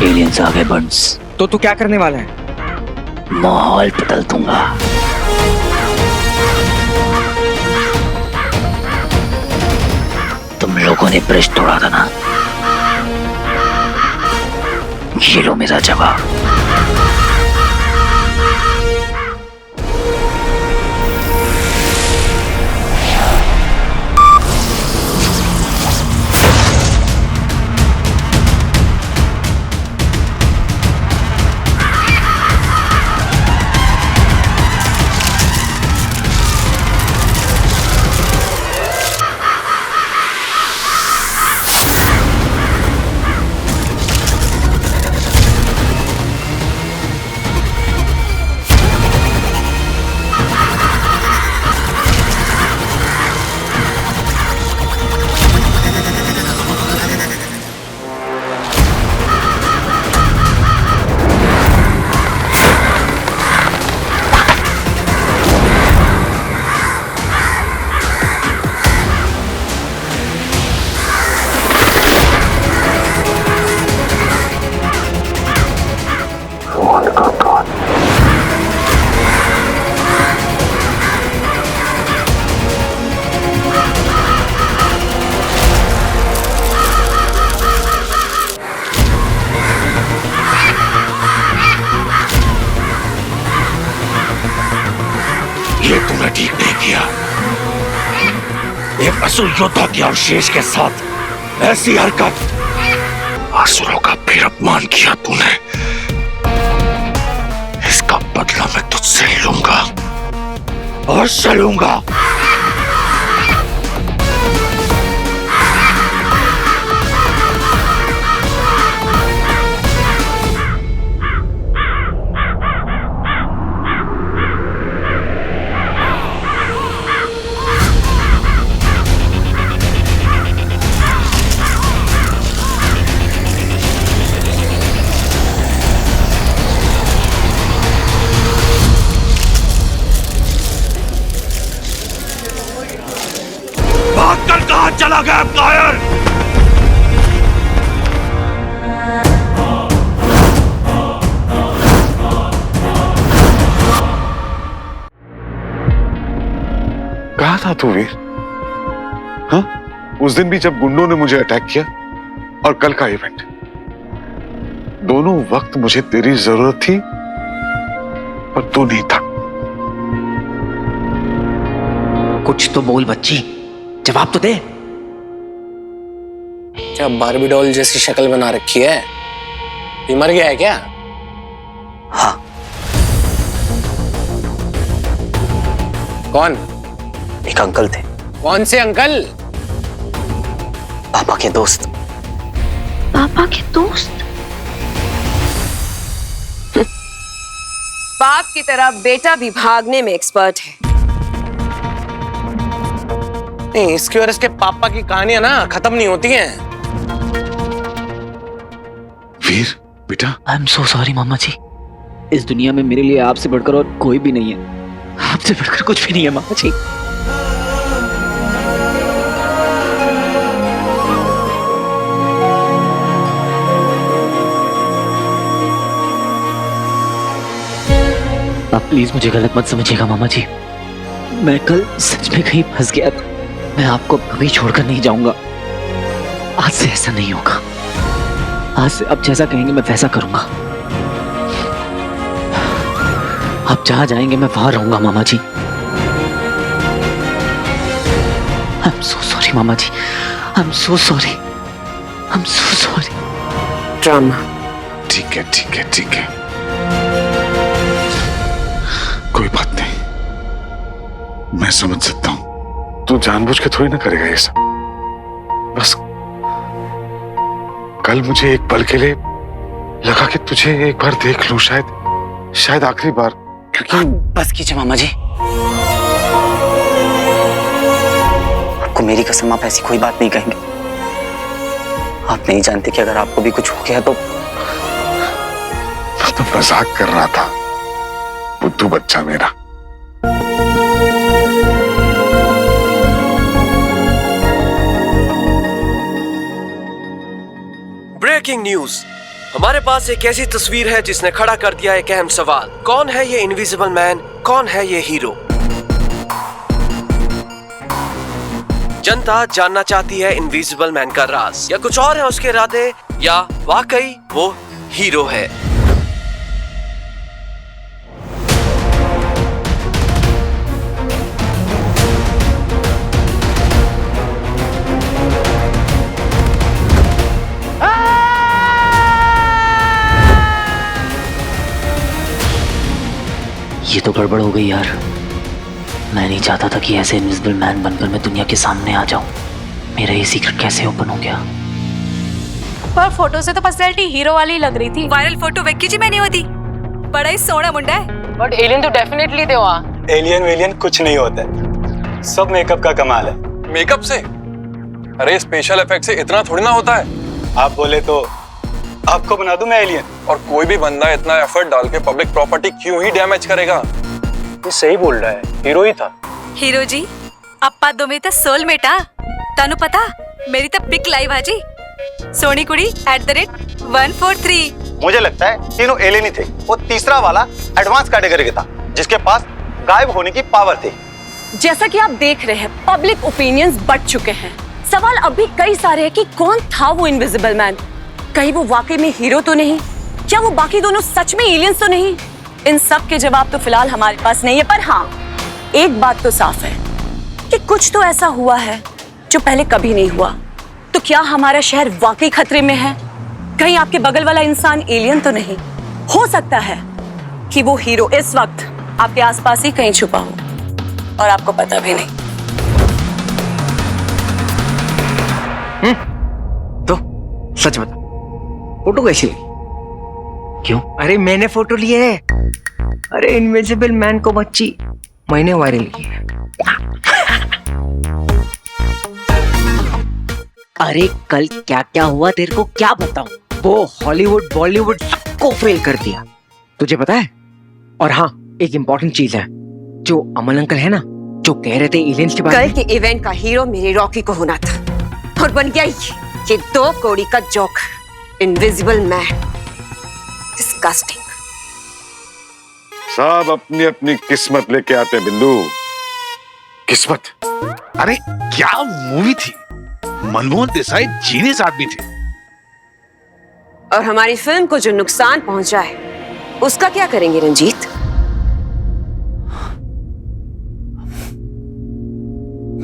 Aliens आ गए बंस। तो तू क्या करने वाला है? माहौल बदल दूंगा। तुम लोगों ने ब्रिज तोड़ा था ना, ये लो मेरा जवाब। ये तूने ठीक नहीं किया। एक असुर योद्धा के अवशेष के साथ ऐसी हरकत, असुरों का फिर अपमान किया तूने। इसका बदला मैं तुझसे लूंगा, अवश्य लूंगा। भागकर कहां चला गया कायर? कहा था तू वीर? हाँ, उस दिन भी जब गुंडों ने मुझे अटैक किया और कल का इवेंट, दोनों वक्त मुझे तेरी जरूरत थी पर तू नहीं था। कुछ तो बोल बच्ची, जवाब तो दे। क्या बारबी डॉल जैसी शक्ल बना रखी है? ये मर गया है क्या? हाँ। कौन? एक अंकल थे। कौन से अंकल? पापा के दोस्त। पापा के दोस्त? बाप की तरह बेटा भी भागने में एक्सपर्ट है। नहीं, इसकी और इसके पापा की कहानियां ना खत्म नहीं होती हैं। वीर बेटा, आई एम सो सॉरी मामा जी। इस दुनिया में मेरे लिए आपसे बढ़कर और कोई भी नहीं है। आपसे बढ़कर कुछ भी नहीं है मामा जी। आप प्लीज मुझे गलत मत समझिएगा मामा जी। मैं कल सच में कहीं फंस गया था। मैं आपको कभी छोड़कर नहीं जाऊंगा। आज से ऐसा नहीं होगा। आज से आप जैसा कहेंगे मैं वैसा करूंगा। आप जहां जाएंगे मैं वहां रहूंगा मामा जी। आई एम सो सॉरी मामा जी। I am so sorry. I am so sorry. Drama. ठीक है ठीक है ठीक है, कोई बात नहीं, मैं समझ सकता हूं। तू जानबूझ के थोड़ी ना करेगा ये सब। बस कल मुझे एक पल के लिए लगा कि तुझे एक बार देख लूं, शायद आखिरी बार, क्योंकि बस कीजिए मामा जी। आपको मेरी कसम, आप ऐसी कोई बात नहीं कहेंगे। आप नहीं जानते कि अगर आपको भी कुछ हो गया तो। मैं तो मजाक कर रहा था, बुद्धू बच्चा मेरा। ब्रेकिंग न्यूज, हमारे पास एक ऐसी तस्वीर है जिसने खड़ा कर दिया एक अहम सवाल। कौन है ये इनविजिबल मैन? कौन है ये हीरो? जनता जानना चाहती है इनविजिबल मैन का राज, या कुछ और है उसके इरादे, या वाकई वो हीरो है। ये तो गड़बड़ हो गई यार। मैं नहीं चाहता था कि ऐसे इनविजिबल मैन बनकर मैं दुनिया के सामने आ जाऊं। मेरा ये सीक्रेट कैसे ओपन हो गया? पर फोटो से तो पर्सनैलिटी हीरो वाली लग रही थी। वायरल फोटो वेखी जी मैंने होती। बड़ा ही सोना मुंडा है। बट एलियन तो डेफिनेटली थे वहाँ। एलियन वेलियन कुछ नहीं होता है, सब मेकअप का कमाल है। मेकअप से? अरे स्पेशल इफेक्ट से इतना थोड़ी ना होता है। आप बोले तो आपको बना दूं मैं एलियन। और कोई भी बंदा इतना एफर्ट डाल के पब्लिक प्रॉपर्टी क्यों ही डैमेज करेगा? ये सही बोल रहा है, हीरो ही था। हीरो जी अप्पा दो में तो सोलमेट आ तानु पता मेरी तो पिक लाइव हाजी सोनी कुड़ी @143। मुझे लगता है तीनों एलियन ही थे। वो तीसरा वाला एडवांस कैटेगरी का था जिसके पास गायब होने की पावर थी। जैसा कि आप देख रहे हैं, पब्लिक ओपिनियंस बढ़ चुके हैं। सवाल अभी कई सारे हैं कि कौन था वो इनविजिबल मैन। कहीं वो वाकई में हीरो तो नहीं? क्या वो बाकी दोनों सच में एलियंस तो नहीं? इन सब के जवाब तो फिलहाल हमारे पास नहीं है, पर हाँ, एक बात तो साफ है कि कुछ तो ऐसा हुआ है जो पहले कभी नहीं हुआ। तो क्या हमारा शहर वाकई खतरे में है? कहीं आपके बगल वाला इंसान एलियन तो नहीं? हो सकता है कि वो हीरो इस वक्त आपके आसपास ही कहीं छुपा हो और आपको पता भी नहीं। तो सच बता, फोटो कैसी ली? क्यों? अरे मैंने फोटो ली है। अरे इनविजिबल मैन को बच्ची मैंने वायरल की है। अरे कल क्या क्या हुआ तेरे को क्या बताऊं? वो हॉलीवुड बॉलीवुड सबको फेल कर दिया, तुझे पता है? और हाँ, एक इम्पोर्टेंट चीज है, जो अमन अंकल है ना, जो कह रहे थे एलियंस के बारे में। कल के इवेंट का हीरो मेरे रॉकी को होना था और बन गया ये 2 कौड़ी का जोक, इनविजिबल मैन। डिस्गस्टिंग। सब अपनी अपनी किस्मत लेके आते हैं बिंदु। किस्मत? अरे क्या मूवी थी, मनमोहन देसाई जीनियस आदमी थे। और हमारी फिल्म को जो नुकसान पहुंचा है उसका क्या करेंगे रंजीत?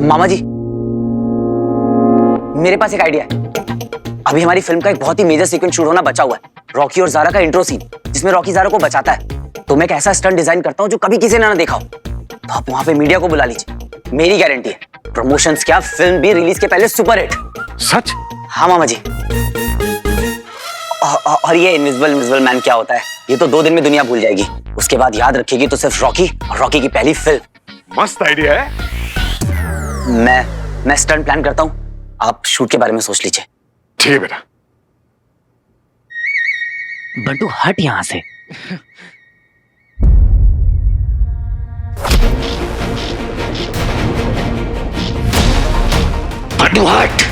मामा जी, मेरे पास एक आइडिया है। अभी हमारी फिल्म का एक बहुत ही मेजर सीक्वेंस शूट होना बचा हुआ है, रॉकी और ज़ारा का इंट्रो सीन, जिसमें रॉकी ज़ारा को बचाता है। तो मैं एक ऐसा स्टंट डिजाइन करता हूँ जो कभी किसी ने ना देखा हो। तो आप वहां पे मीडिया को बुला लीजिए, मेरी गारंटी है प्रमोशंस क्या, फिल्म भी रिलीज के पहले सुपर हिट। सच? हाँ मामा जी। और ये इनविजिबल मैन क्या होता है, ये तो 2 दिन में दुनिया भूल जाएगी। उसके बाद याद रखेगी तो सिर्फ रॉकी और रॉकी की पहली फिल्म। मस्त आइडिया है। मैं स्टंट प्लान करता हूँ, आप शूट के बारे में सोच लीजिए। ठीक है बेटा। बंटू हट यहां से। बंटू हट।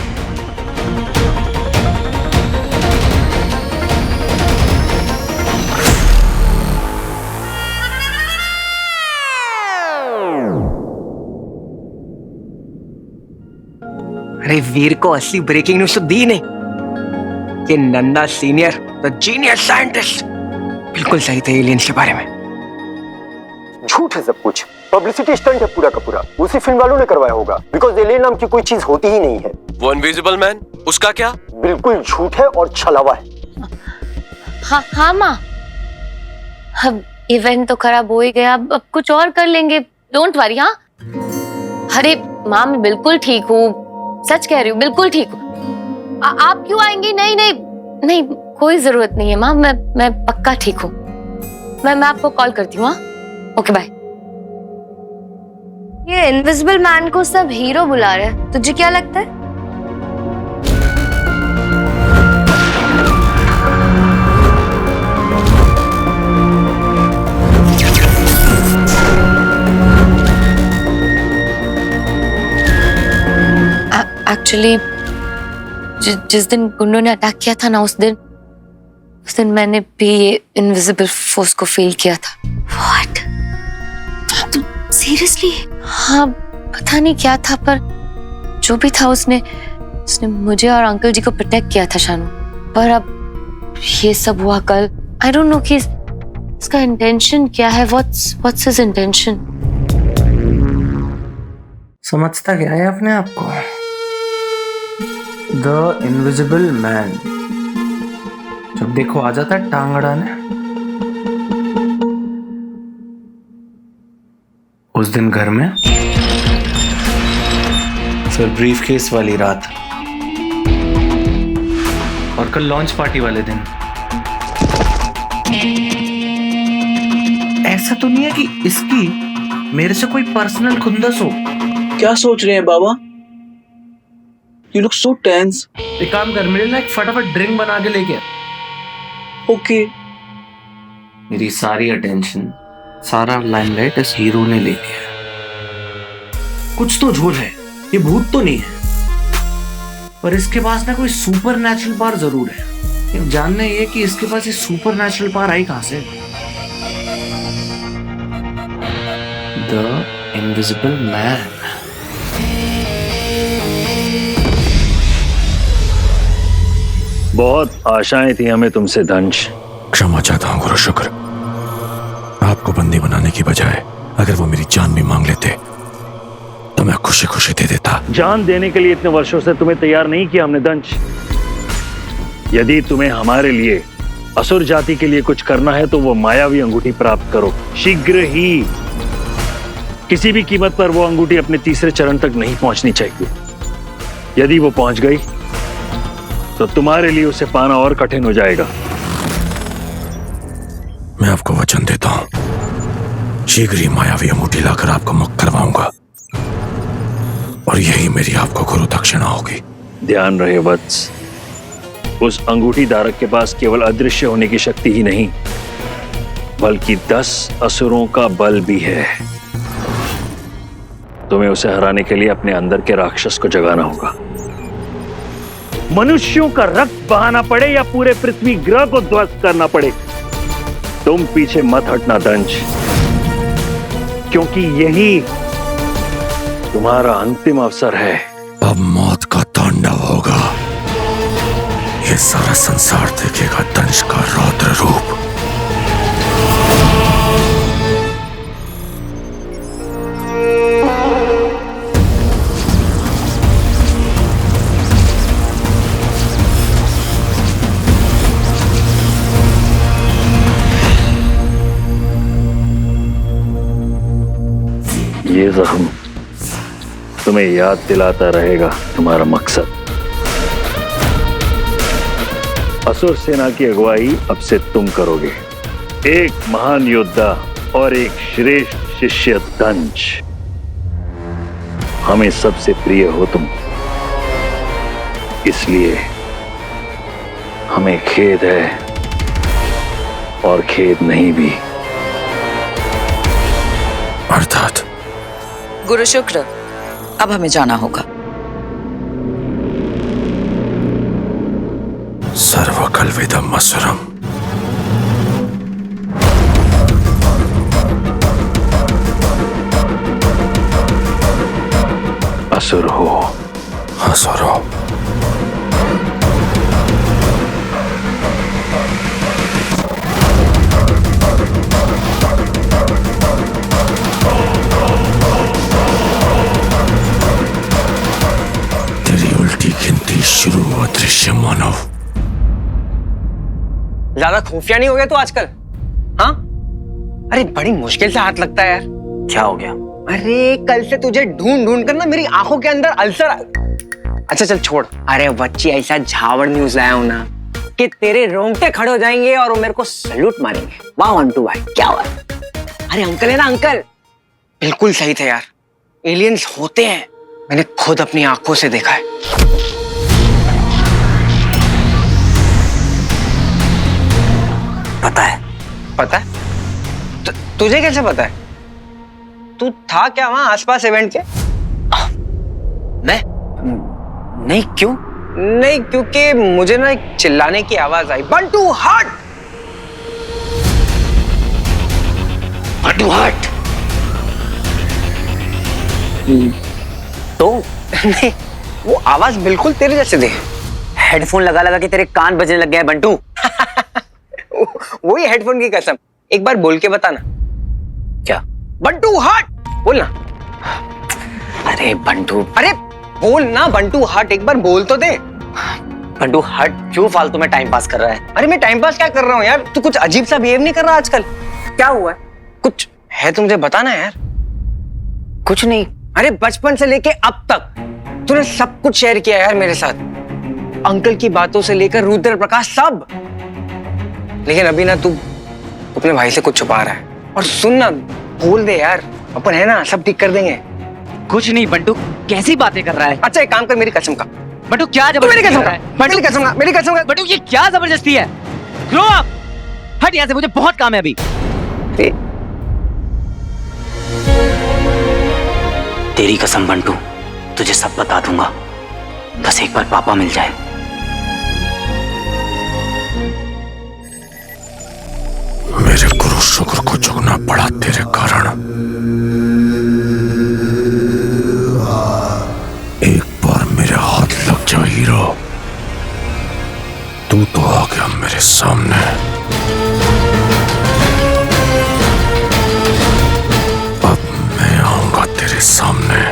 अरे वीर को असली ब्रेकिंग न्यूज तो दी नहीं कि Nanda senior the genius scientist बिल्कुल सही थे एलियंस के बारे में। झूठ है सब कुछ, पब्लिसिटी स्टंट है पूरा का पूरा। उसी फिल्म वालों ने करवाया होगा, बिकॉज़ एलियन नाम की कोई चीज होती ही नहीं है। वो इनविजिबल मैन, उसका क्या? बिल्कुल झूठ है और छलावा है। हाँ माँ, अब इवेंट तो खराब हो ही गया, अब कुछ और कर लेंगे, डोंट वरी। हाँ अरे माँ, मैं बिल्कुल ठीक हूँ, सच कह रही हूँ, बिल्कुल ठीक हूँ। आप क्यों आएंगी? नहीं नहीं नहीं, कोई जरूरत नहीं है माँ, मैं पक्का ठीक हूँ। मैं आपको कॉल करती हूँ। हाँ ओके बाय। ये इनविजिबल मैन को सब हीरो बुला रहे हैं, तुझे क्या लगता है? एक्चुअली जिस दिन गुंडों ने अटैक किया था ना, उस दिन उस दिन मैंने भी ये इनविजिबल फोर्स को फील किया था। व्हाट? सीरियसली? हाँ, पता नहीं क्या था, पर जो भी था उसने मुझे और अंकल जी को प्रोटेक्ट किया था शानू। पर अब ये सब हुआ कल। आई डोंट नो कि इसका इंटेंशन क्या है। What's his intention? समझता क्या है अपने आप को? The invisible man. जब देखो आ जाता है टांग अड़ाने। उस दिन घर में, फिर ब्रीफ केस वाली रात, और कल लॉन्च पार्टी वाले दिन। ऐसा तो नहीं है कि इसकी मेरे से कोई पर्सनल खुंदस हो? क्या सोच रहे हैं बाबा? You look so tense. एक काम कर, मेरे लिए एक फटाफट ड्रिंक बना के लेके आ। Okay. मेरी सारी अटेंशन, सारा लाइमलाइट इस हीरो ने ले लिया। कुछ तो झोल है, ये भूत तो नहीं है, पर इसके पास ना कोई सुपर नेचुरल पावर जरूर है। जानना ये कि इसके पास ये सुपर नेचुरल पावर आई कहां से? The invisible man. बहुत आशाएं थी हमें तुमसे दंश। क्षमा चाहता हूँ गुरु शुक्र। आपको बंदी बनाने की बजाय अगर वो मेरी जान भी मांग लेते तो मैं खुशी खुशी दे देता। जान देने के लिए इतने वर्षों से तुम्हें तैयार नहीं किया हमने दंश। यदि तुम्हें हमारे लिए, असुर जाति के लिए कुछ करना है तो वो मायावी अंगूठी प्राप्त करो शीघ्र ही। किसी भी कीमत पर वो अंगूठी अपने तीसरे चरण तक नहीं पहुंचनी चाहिए। यदि वो पहुंच गई तो तुम्हारे लिए उसे पाना और कठिन हो जाएगा। मैं आपको वचन देता हूं, शीघ्र ही मायावी अंगूठी लाकर आपको मुक्त करवाऊंगा, और यही मेरी आपको गुरु दक्षिणा होगी। ध्यान रहे वत्स, उस अंगूठी धारक के पास केवल अदृश्य होने की शक्ति ही नहीं, बल्कि 10 असुरों का बल भी है। तुम्हें उसे हराने के लिए अपने अंदर के राक्षस को जगाना होगा। मनुष्यों का रक्त बहाना पड़े या पूरे पृथ्वी ग्रह को ध्वस्त करना पड़े, तुम पीछे मत हटना दंश, क्योंकि यही तुम्हारा अंतिम अवसर है। अब मौत का तांडव होगा। ये सारा संसार देखेगा दंश का रौद्र रूप। ये जख्म तुम्हें याद दिलाता रहेगा तुम्हारा मकसद। असुर सेना की अगुवाई अब से तुम करोगे। एक महान योद्धा और एक श्रेष्ठ शिष्य दंश। हमें सबसे प्रिय हो तुम, इसलिए हमें खेद है और खेद नहीं भी। अर्थात गुरु शुक्र, अब हमें जाना होगा। सर्वकल्विदम असुरम। असुर हो। असुर हो। शुरू हुआ दृश्य मानव। ज्यादा खुफिया नहीं हो गया तू आजकल? हाँ, अरे बड़ी मुश्किल से हाथ लगता है यार। क्या हो गया? अरे कल से तुझे ढूंढ ढूंढ कर ना मेरी आंखों के अंदर अल्सर। अच्छा चल छोड़। अरे बच्ची ऐसा झावड़ न्यूज लाया हूं ना कि तेरे रोंगटे खड़े हो जाएंगे और वो मेरे को सैल्यूट मारेंगे। वाह मंटू भाई, क्या हुआ? अरे अंकल है ना अंकल, बिल्कुल सही थे यार। एलियंस होते हैं, मैंने खुद अपनी आंखों से देखा है। पता है? पता है? तुझे कैसे पता है? तू था क्या वहां आसपास इवेंट के? मैं? नहीं, क्यों? नहीं, क्योंकि मुझे ना एक चिल्लाने की आवाज आई, बंटू हट। बंटू हट। तो नहीं, वो आवाज बिल्कुल तेरे जैसे थी। हेडफोन लगा लगा के तेरे कान बजने लग गए हैं बंटू। वही हेडफोन की कसम, एक बार बोल के बताना। क्या? बंटू हट बोलना। अरे बंटू, अरे बोल ना बंटू हट, एक बार बोल तो दे। बंटू हट, क्यों फालतू में टाइम पास कर रहा है? अरे मैं टाइम पास क्या कर रहा हूँ यार, तू कुछ अजीब सा बिहेव नहीं कर रहा आजकल? क्या हुआ है? कुछ है तो मुझे बताना यार। कुछ नहीं। अरे बचपन से लेके अब तक तूने सब कुछ शेयर किया यार मेरे साथ, अंकल की बातों से लेकर रुद्र प्रकाश सब। लेकिन अभी ना तू अपने भाई से कुछ छुपा रहा है। और सुन ना, बोल दे यार, अपन है ना, सब ठीक कर देंगे। कुछ नहीं बंटू, कैसी बातें कर रहा है? अच्छा एक काम कर, मेरी कसम का। बंटू क्या मेरी जबरदस्ती कसम कर का, रहा है? मेरी कसम का, मेरी कसम का। बंटू ये क्या जबरदस्ती है? ग्रो अप, हट यहाँ से, मुझे बहुत काम है अभी। तेरी कसम बंटू, तुझे सब बता दूंगा, बस एक बार पापा मिल जाए। मेरे गुरु शुक्र को झुकना पड़ा तेरे कारण। एक बार मेरे हाथ लग जा हीरो, तू तो आ गया मेरे सामने। अब मैं आऊंगा तेरे सामने।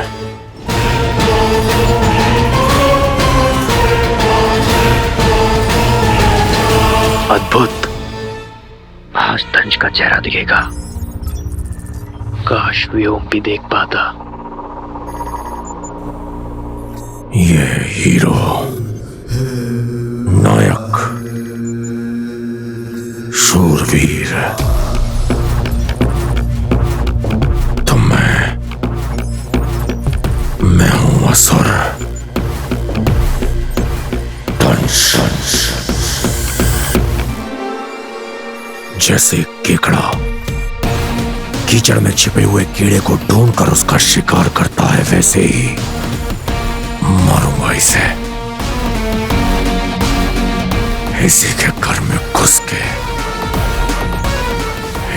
अद्भुत। आज दंश का चेहरा दिखेगा, काश व्योम भी देख पाता। ये हीरो, नायक, शूरवीर, तो मैं हूं असुर, दंश। जैसे केकड़ा कीचड़ में छिपे हुए कीड़े को ढूंढकर उसका शिकार करता है, वैसे ही मारूंगा इसे। इसी के घर में घुस के,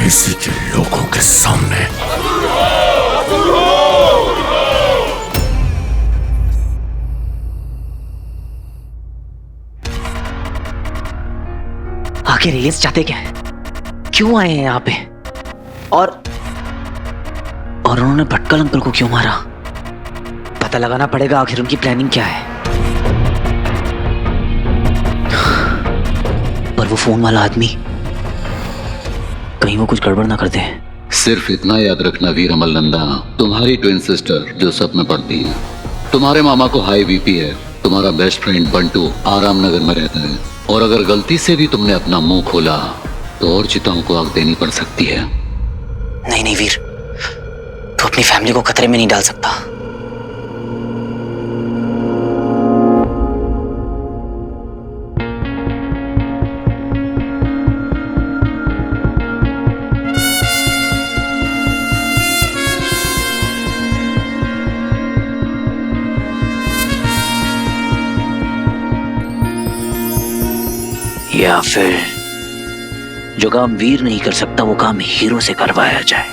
इसी के लोगों के सामने। आखिर ये चाहते क्या है? क्यों आए हैं यहाँ पे? और उन्होंने भटकल अंकल को क्यों मारा? पता लगाना पड़ेगा आखिर उनकी प्लानिंग क्या है। पर वो फोन वाला आदमी, कहीं वो कुछ गड़बड़ ना कर दे। सिर्फ इतना याद रखना वीर अमल नंदा, तुम्हारी ट्विन सिस्टर जो सब में पढ़ती है, तुम्हारे मामा को हाई बीपी है, तुम्हारा बेस्ट फ्रेंड बंटू आराम नगर में रहता है, और अगर गलती से भी तुमने अपना मुंह खोला तो और चिताओं को आग देनी पड़ सकती है। नहीं नहीं वीर, तू अपनी फैमिली को खतरे में नहीं डाल सकता। या फिर जो काम वीर नहीं कर सकता वो काम हीरो से करवाया जाए।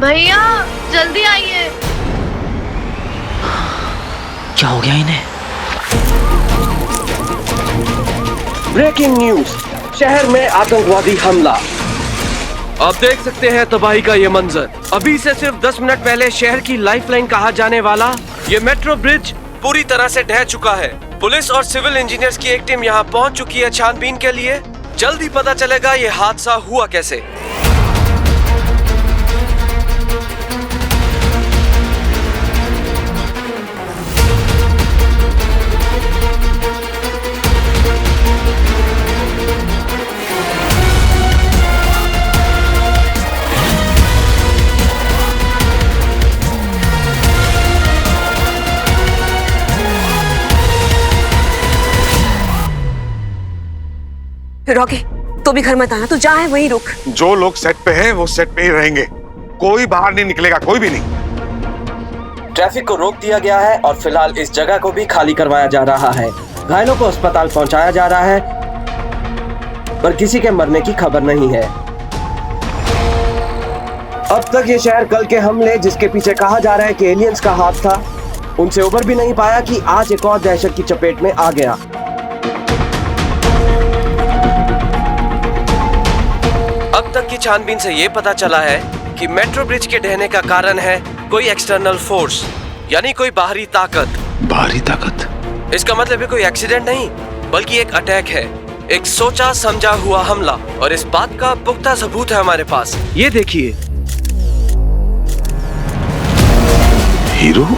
भैया जल्दी आइए। क्या हो गया इन्हें? ब्रेकिंग न्यूज, शहर में आतंकवादी हमला। आप देख सकते हैं तबाही का ये मंजर। अभी से सिर्फ 10 मिनट पहले शहर की लाइफलाइन कहा जाने वाला ये मेट्रो ब्रिज पूरी तरह से ढह चुका है। पुलिस और सिविल इंजीनियर्स की एक टीम यहाँ पहुँच चुकी है छानबीन के लिए। जल्द ही पता चलेगा ये हादसा हुआ कैसे। रॉकी, तो भी घर मत आना, तू जहाँ है वहीं रुक। जो लोग सेट पे हैं वो सेट पे ही रहेंगे, कोई बाहर नहीं निकलेगा, कोई भी नहीं। ट्रैफिक को रोक दिया गया है और फिलहाल इस जगह को भी खाली करवाया जा रहा है। घायलों को अस्पताल पहुंचाया जा रहा है, पर किसी के मरने की खबर नहीं है। अब तक ये शहर कल के हमले, जिसके पीछे कहा जा रहा है कि एलियंस का हाथ था, उनसे उबर भी नहीं पाया कि आज एक और दहशत की चपेट में आ गया। अब तक की छानबीन से ये पता चला है कि मेट्रो ब्रिज के ढहने का कारण है कोई एक्सटर्नल फोर्स, यानी कोई बाहरी ताकत। बाहरी ताकत? इसका मतलब है कोई एक्सीडेंट नहीं, बल्कि एक अटैक है, एक सोचा समझा हुआ हमला। और इस बात का पुख्ता सबूत है हमारे पास। ये देखिए। हीरो?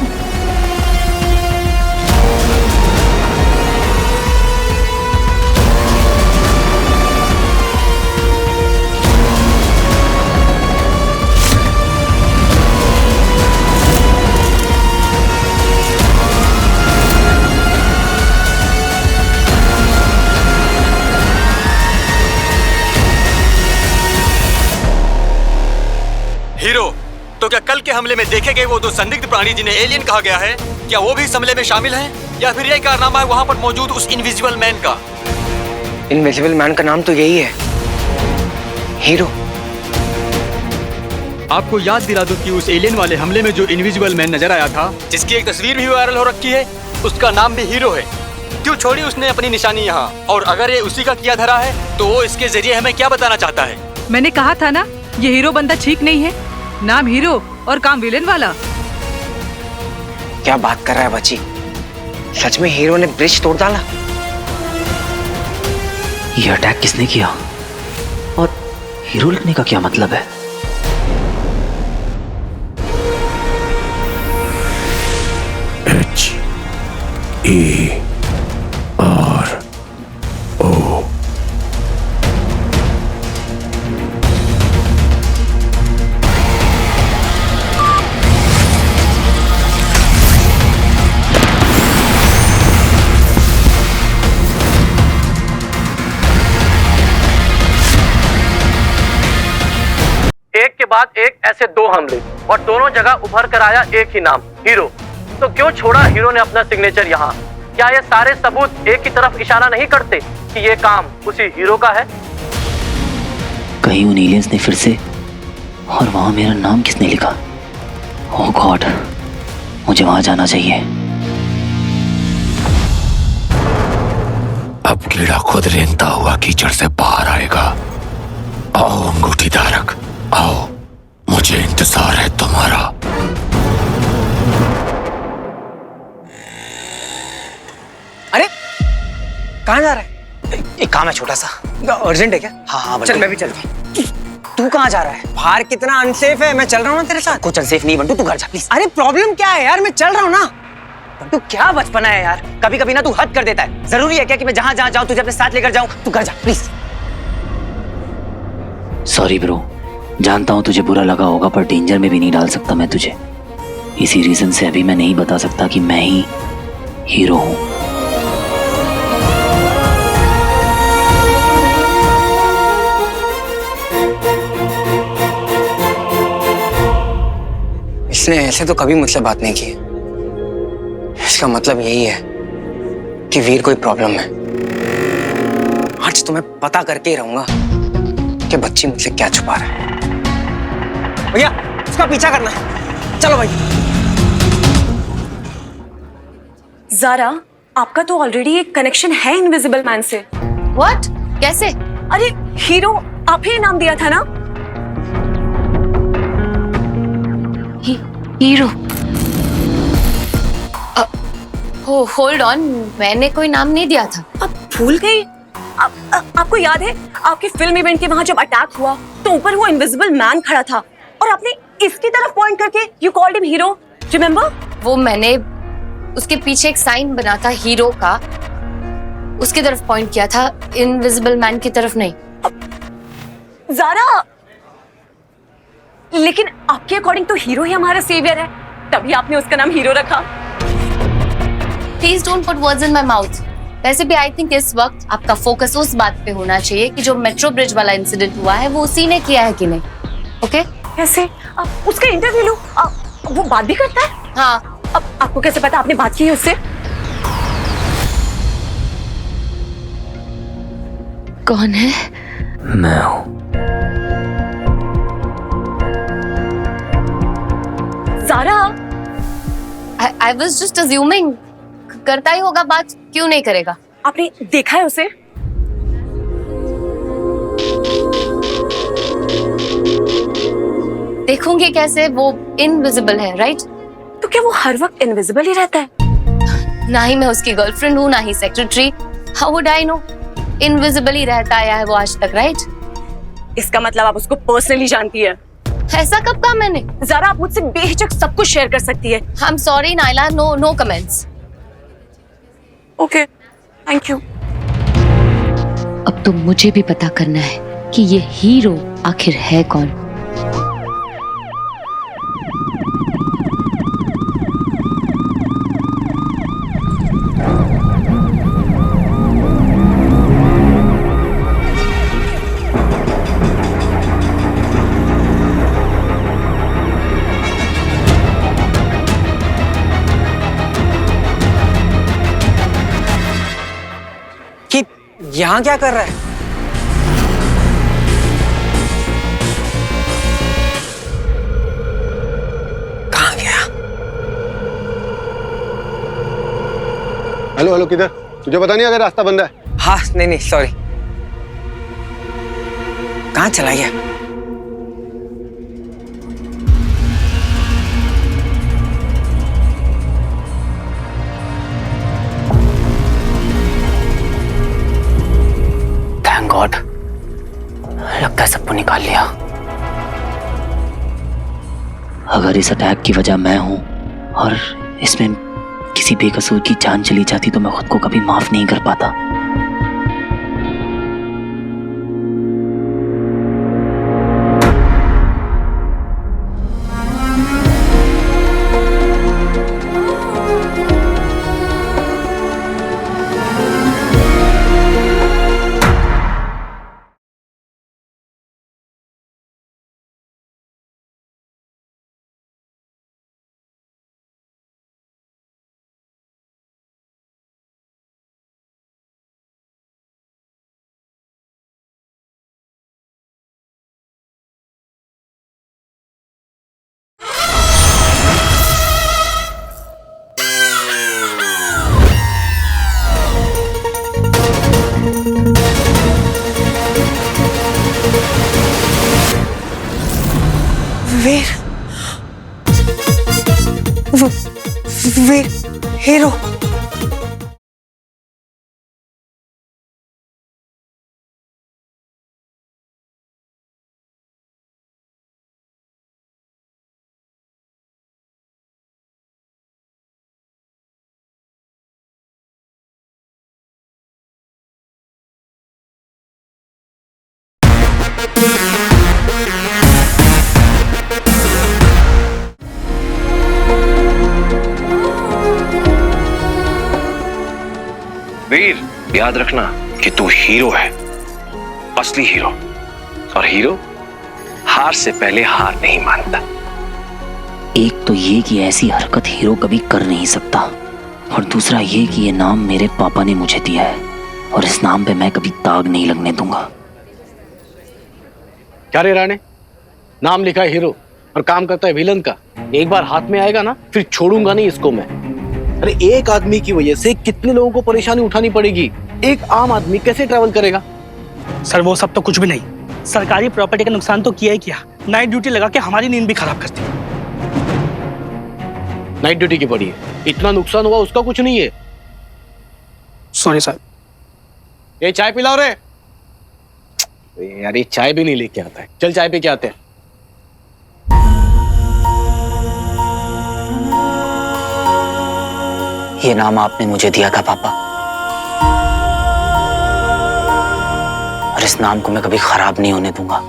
हीरो, तो क्या कल के हमले में देखे गए वो दो संदिग्ध प्राणी जिन्हें एलियन कहा गया है, क्या वो भी इस हमले में शामिल हैं? या फिर यह कारनामा है वहां पर मौजूद उस इनविजिबल मैन का? इनविजिबल मैन का नाम तो यही है, हीरो। आपको याद दिला दूं कि उस एलियन वाले हमले में जो इनविजिबल मैन नजर आया था, जिसकी एक तस्वीर भी वायरल हो रखी है, उसका नाम भी हीरो है। क्यों छोड़ी उसने अपनी निशानी यहाँ? और अगर ये उसी का किया धरा है, तो वो इसके जरिए हमें क्या बताना चाहता है? मैंने कहा था ना, ये हीरो बंदा ठीक नहीं है। नाम हीरो और काम विलेन वाला। क्या बात कर रहा है बच्ची? सच में हीरो ने ब्रिज तोड़ डाला? ये अटैक किसने किया और हीरो लिखने का क्या मतलब है? HERO। एक के बाद एक ऐसे दो हमले और दोनों जगह उभर कर आया एक ही नाम, हीरो। तो क्यों छोड़ा हीरो ने अपना सिग्नेचर यहाँ? क्या ये सारे सबूत एक की तरफ इशारा नहीं करते कि ये काम उसी हीरो का है? कहीं उन एलियंस ने फिर से, और वहां मेरा नाम किसने लिखा? ओह गॉड, मुझे वहां जाना चाहिए। अब कीड़ा खुद रेंगता हुआ कीचड़ से बाहर आएगा। आओ अंगूठी धारक, आओ, मुझे इंतजार है तुम्हारा। अरे कहाँ जा रहा है? एक काम है छोटा सा। अर्जेंट है क्या? हाँ चल मैं भी चलता हूँ। तू कहाँ जा रहा है? बाहर कितना अनसेफ है, मैं चल रहा हूँ ना तेरे साथ। कुछ अनसेफ नहीं बंटू, तू घर जा प्लीज। अरे प्रॉब्लम क्या है यार, मैं चल रहा हूँ ना। बंटू क्या बचपना है यार, कभी कभी ना तू हद कर देता है। जरूरी है क्या कि मैं जहाँ जहाँ जाऊँ तुझे अपने साथ लेकर जाऊँ? तू घर जा प्लीज। सॉरी ब्रो, जानता हूँ तुझे बुरा लगा होगा, पर डेंजर में भी नहीं डाल सकता मैं तुझे। इसी रीजन से अभी मैं नहीं बता सकता कि मैं ही हीरो हूँ। इसने ऐसे तो कभी मुझसे बात नहीं की। इसका मतलब यही है कि वीर कोई प्रॉब्लम है। आज तो मैं पता करके ही रहूंगा कि बच्ची मुझसे क्या छुपा रहा है। भैया उसका पीछा करना है। चलो भाई। ज़ारा, आपका तो ऑलरेडी एक कनेक्शन है इनविजिबल मैन से। व्हाट? कैसे? अरे हीरो आप ही नाम दिया था ना? हीरो? होल्ड ऑन, मैंने कोई नाम नहीं दिया था। आप भूल गई? आपको याद है आपके फिल्म इवेंट के वहां जब अटैक हुआ तो ऊपर वो इनविजिबल मैन खड़ा था और आपने इसकी तरफ पॉइंट करके you called him hero, remember? वो मैंने उसके पीछे एक साइन बना था हीरो का, उसकी तरफ पॉइंट किया था, इनविजिबल मैन की तरफ नहीं। ज़ारा, लेकिन आपके अकॉर्डिंग तो हीरो ही हमारा सेवियर है, तभी आपने उसका नाम हीरो रखा। Please don't put words in my mouth. वैसे भी आई थिंक इस वक्त आपका फोकस उस बात पे होना चाहिए कि जो मेट्रो ब्रिज वाला इंसिडेंट हुआ है वो उसी ने किया है कि नहीं। ओके? कैसे? उसका इंटरव्यू लो, वो बात भी करता है? हाँ। अब आपको कैसे पता आपने बात की है उससे? कौन है? मैं हूँ। Zaara, I was just assuming, करता ही होगा बात, क्यों नहीं करेगा? आपने देखा है उसे? देखूंगी कैसे, वो इनविजिबल है, राइट? तो क्या वो हर वक्त इनविजिबल ही रहता है? ना ही मैं उसकी गर्लफ्रेंड हूँ, ना ही secretary. How would I know? Invisible ही रहता आया है वो आज तक, राइट? इसका मतलब आप उसको पर्सनली जानती है? ऐसा कब कहा मैंने? ज़ारा, आप मुझसे बेहिचक सब कुछ शेयर कर सकती है। I'm sorry Naila, no comments. Okay, thank you. अब तो मुझे भी पता करना है कि ये हीरो आखिर है कौन। यहाँ क्या कर रहा है? कहाँ गया? हेलो किधर? तुझे पता नहीं अगर रास्ता बंद है? हाँ, नहीं सॉरी। कहाँ चला गया? गॉड, लगता है सबको निकाल लिया। अगर इस अटैक की वजह मैं हूं और इसमें किसी बेकसूर की जान चली जाती तो मैं खुद को कभी माफ नहीं कर पाता। वीर हीरो। वीर, याद रखना कि तू हीरो है, असली हीरो। और हीरो हार से पहले हार नहीं मानता। एक तो ये कि ऐसी हरकत हीरो कभी कर नहीं सकता, और दूसरा ये कि ये नाम मेरे पापा ने मुझे दिया है और इस नाम पे मैं कभी दाग नहीं लगने दूंगा। क्या रे राणे, नाम लिखा है हीरो और काम करता है विलन का। एक बार हाथ में आएगा ना फिर छोड़ूंगा नहीं इसको मैं। अरे एक आदमी की वजह से कितने लोगों को परेशानी उठानी पड़ेगी। एक आम आदमी कैसे ट्रैवल करेगा? सर वो सब तो कुछ भी नहीं, सरकारी प्रॉपर्टी का नुकसान तो किया ही किया, नाइट ड्यूटी लगा के हमारी नींद भी खराब करती। नाइट ड्यूटी की पड़ी है, इतना नुकसान हुआ उसका कुछ नहीं है। Sorry sir. ये चाय पिलाओ रे। यार ये चाय भी नहीं लेके आता है। चल चाय पे क्या आते हैं। ये नाम आपने मुझे दिया था पापा, और इस नाम को मैं कभी खराब नहीं होने दूंगा।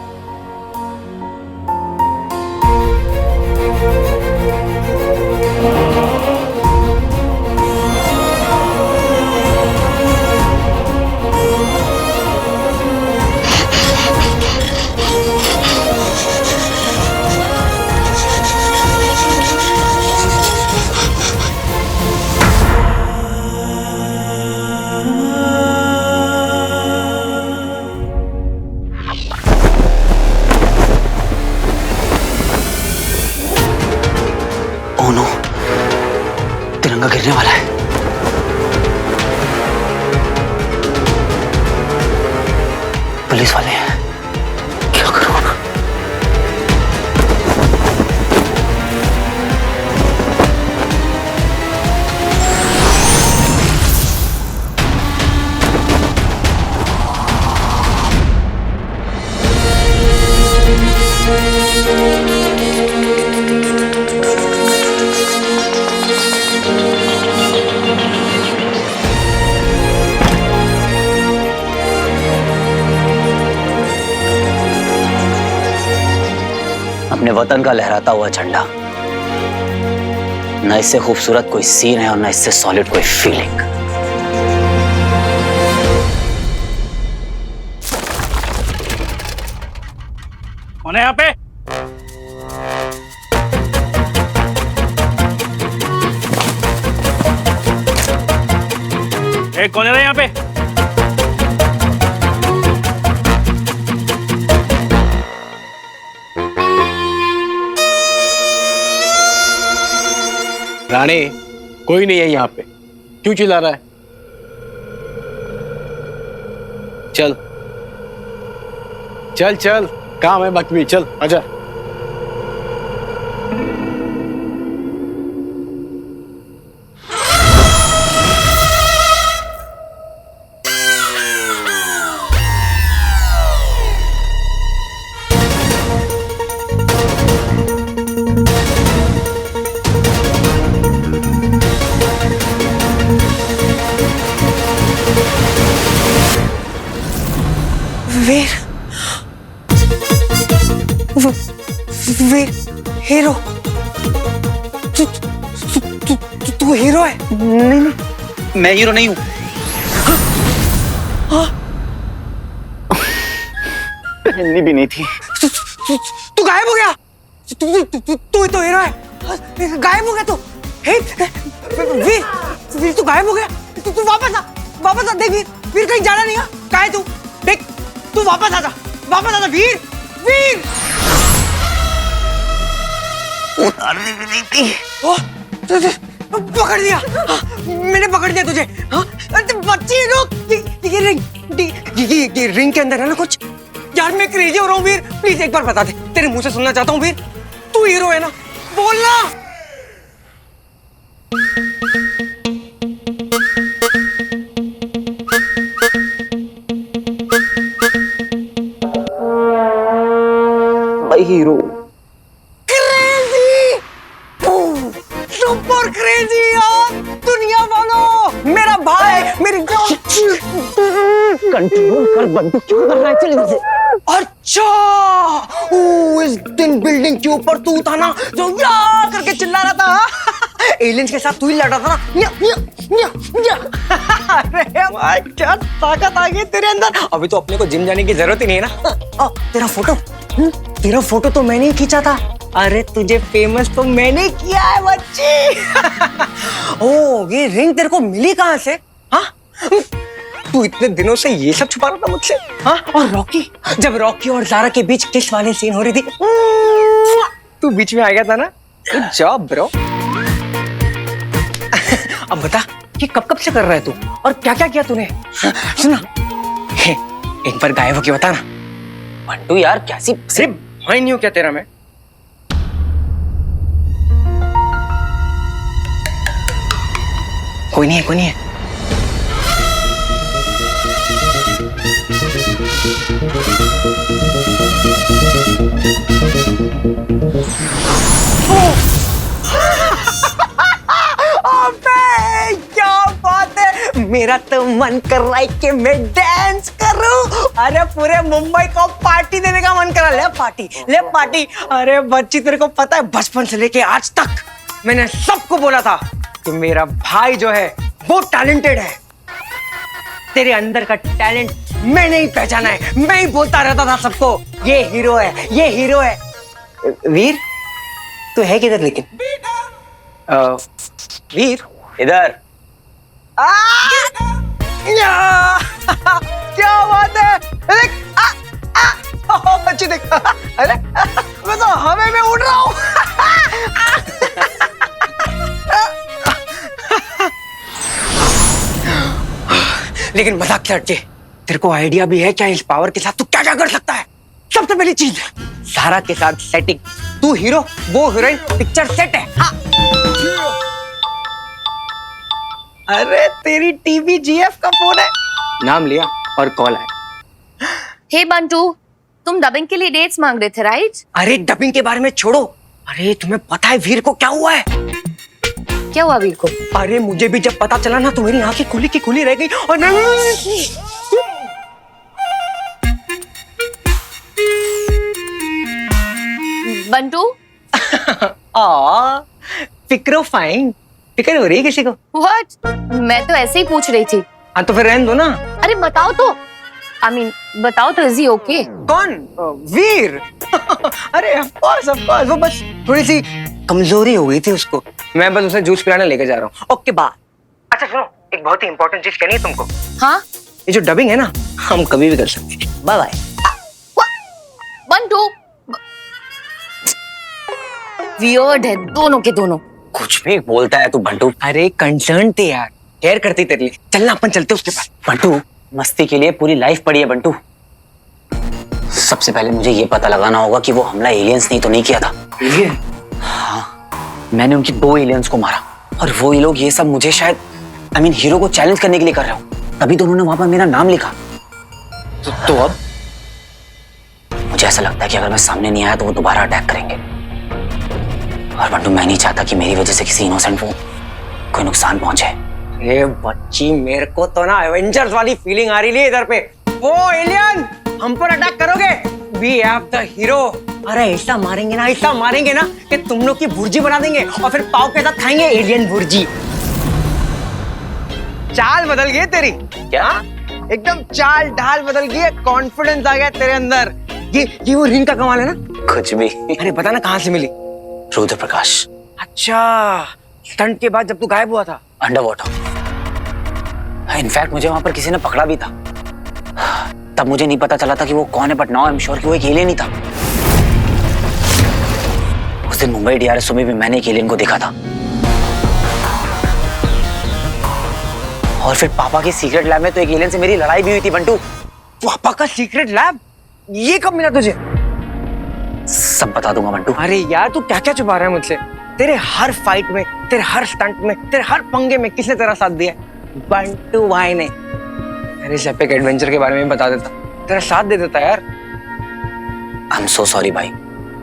तिरंगा गिरने वाला है। पुलिस वाले हैं, क्या करूं? अपने वतन का लहराता हुआ झंडा, न इससे खूबसूरत कोई सीन है और न इससे सॉलिड कोई फीलिंग। कौन है यहाँ पे? कौन है यहाँ पे? राणे, कोई नहीं है यहाँ पे, क्यों चिल्ला रहा है? चल चल चल, काम है बाकी भी, चल आजा। वीर हीरो, तू हीरो है? नहीं, मैं हीरो नहीं हूं। पहननी भी नहीं थी। तू गायब हो गया। तू तो हीरो है, गायब हो गया तू। वीर तू गायब हो गया। तू वापस आ देख। वीर कहीं जाना नहीं है। कहाँ है तू? देख, तू वापस आ जा वीर। उतारनी भी नहीं थी। पकड़ दिया, मैंने पकड़ दिया तुझे। बच्ची लोग, ये रिंग के अंदर है ना कुछ। यार मैं क्रेजी हो रहा हूँ वीर, प्लीज एक बार बता दे, तेरे मुंह से सुनना चाहता हूँ वीर। तू हीरो है ना, बोलना। भाई हीरो। सुपर क्रेजी यार, दुनिया वालों, मेरा भाई, मेरी कंट्रोल कर, बंदूक क्यों कर रहा है? चल इधर से। अच्छा, इस दिन बिल्डिंग के ऊपर तू था ना जो या करके चिल्ला रहा था। एलियंस के साथ तू ही लड़ा था ना। अरे भाई क्या ताकत आ गई तेरे अंदर। अभी तो अपने को जिम जाने की जरूरत ही नहीं है ना। तेरा फोटो तो मैंने ही खींचा था। अरे तुझे फेमस तो मैंने किया है बच्ची। ओ, ये रिंग तेरे को मिली कहाँ से? हाँ, तू इतने दिनों से ये सब छुपा रहा था मुझसे? हाँ, और रॉकी, जब रॉकी और ज़ारा के बीच किस वाली सीन हो रही थी, तू बीच में आ गया था ना, गुड जॉब ब्रो। अब बता कि कब से कर रहा है तू और क्या क्या किया तूने? सुना, एक बार गायब होके बता ना। बंटू यार कैसी सिर्फ भाई नहीं हो क्या तेरा? मैं कोई नहीं है, कोई नहीं है। क्या बात है, मेरा तो मन कर रहा है कि मैं डांस करूं। अरे पूरे मुंबई को पार्टी देने का मन कर रहा है। ले पार्टी, ले पार्टी। अरे बच्ची तेरे को पता है बचपन से लेके आज तक मैंने सबको बोला था कि मेरा भाई जो है वो टैलेंटेड है। तेरे अंदर का टैलेंट मैंने ही पहचाना है। मैं ही बोलता रहता था सबको ये हीरो है, ये हीरो है। वीर तू है किधर लेकिन? वीर इधर। क्या बात है, देख बच्ची देख। अरे मैं तो हवा में उड़ रहा हूँ। लेकिन मजाक से हटके, तेरे को आइडिया भी है क्या इस पावर के साथ तू क्या क्या कर सकता है? सबसे पहली चीज सारा के साथ सेटिंग। तू हीरो, वो हीरोइन, पिक्चर सेट है। हाँ। अरे तेरी टीवी जीएफ का फोन है। नाम लिया और कॉल आया। हे बंटू, तुम डबिंग के लिए डेट्स मांग रहे थे राइट? अरे डबिंग के बारे में छोड़ो। अरे तुम्हें पता है वीर को क्या हुआ है? क्या हुआ वीर को? अरे मुझे भी जब पता चला ना तो मेरी आंखें खुली की खुली रह गई और बंटू फिक्रो फाइन। फिक्र हो रही है किसी को? व्हाट? मैं तो ऐसे ही पूछ रही थी। हाँ तो फिर रहने दो ना। अरे बताओ तो, आई मीन बताओ तो, इज ही ओके? कौन? वीर? अरे ऑफ कोर्स वो बस थोड़ी सी कमजोरी हो गई थी उसको। मैं बस उसे जूस पिलाने लेके जा रहा हूँ। Okay bye. अच्छा सुनो, एक बहुत ही इंपॉर्टेंट चीज कहनी है तुमको। हाँ? ये जो डबिंग है ना, हम कभी भी कर सकते हैं। Bye bye. बंटू वियर्ड है दोनों के दोनों। कुछ भी बोलता है तू बंटू। अरे कंसर्न थे यार, केयर करती तेरे लिए। चलना अपन चलते उसके पास। बंटू मस्ती के लिए पूरी लाइफ पड़ी है बंटू। सबसे पहले मुझे ये पता लगाना होगा कि वो हमला एलियंस नहीं तो नहीं किया था। एलियन? हाँ, मैंने उनकी 2 एलियंस को मारा और वो लोग ये सब मुझे शायद हीरो को चैलेंज करने के लिए कर रहे हो। तभी तो उन्होंने वहां पर मेरा नाम लिखा। तो अब मुझे ऐसा लगता है कि अगर मैं सामने नहीं आया तो वो दोबारा अटैक करेंगे। और बंटू मैं नहीं चाहता कि मेरी वजह से किसी इनोसेंट को कोई नुकसान पहुंचे। ये बच्ची, मेरे को तो ना एवेंजर्स वाली फीलिंग आ रही है इधर पे। वो एलियन हम पर अटैक करोगे, वी हैव द हीरो। अरे ऐसा मारेंगे ना कि तुम लोग की भुर्जी बना देंगे और फिर पाव के साथ खाएंगे एलियन भुर्जी। चाल बदल गई तेरी। क्या? एकदम चाल ढाल बदल गई है, कॉन्फिडेंस आ गया तेरे अंदर। ये वो रिंग का कमाल है ना? कुछ भी। अरे पता ना कहाँ से मिली? रुद्र प्रकाश। अच्छा, स्टंट के बाद जब तू गायब हुआ था अंडर वाटर। इनफैक्ट मुझे वहां पर किसी ने पकड़ा भी था। तब मुझे नहीं पता चला था कि वो कौन है, but now I am sure कि वो एक एलियन ही था। उस दिन मुंबई डीआरएसओ में भी मैंने एक एलियन को देखा था। और फिर पापा के सीक्रेट लैब में तो एक एलियन से मेरी लड़ाई भी हुई थी बंटू। पापा का सीक्रेट लैब? ये कब मिला तुझे? सब बता दूंगा बंटू। अरे यार तू क्या क्या छुपा रहा है मुझसे? तेरे हर फाइट में, तेरे हर स्टंट में, तेरे हर पंगे में किसने तेरा साथ दिया? बंटू भाई ने। अरे इस एपिक एडवेंचर के बारे में बता देता, तेरा साथ दे देता यार। आई एम सो सॉरी भाई।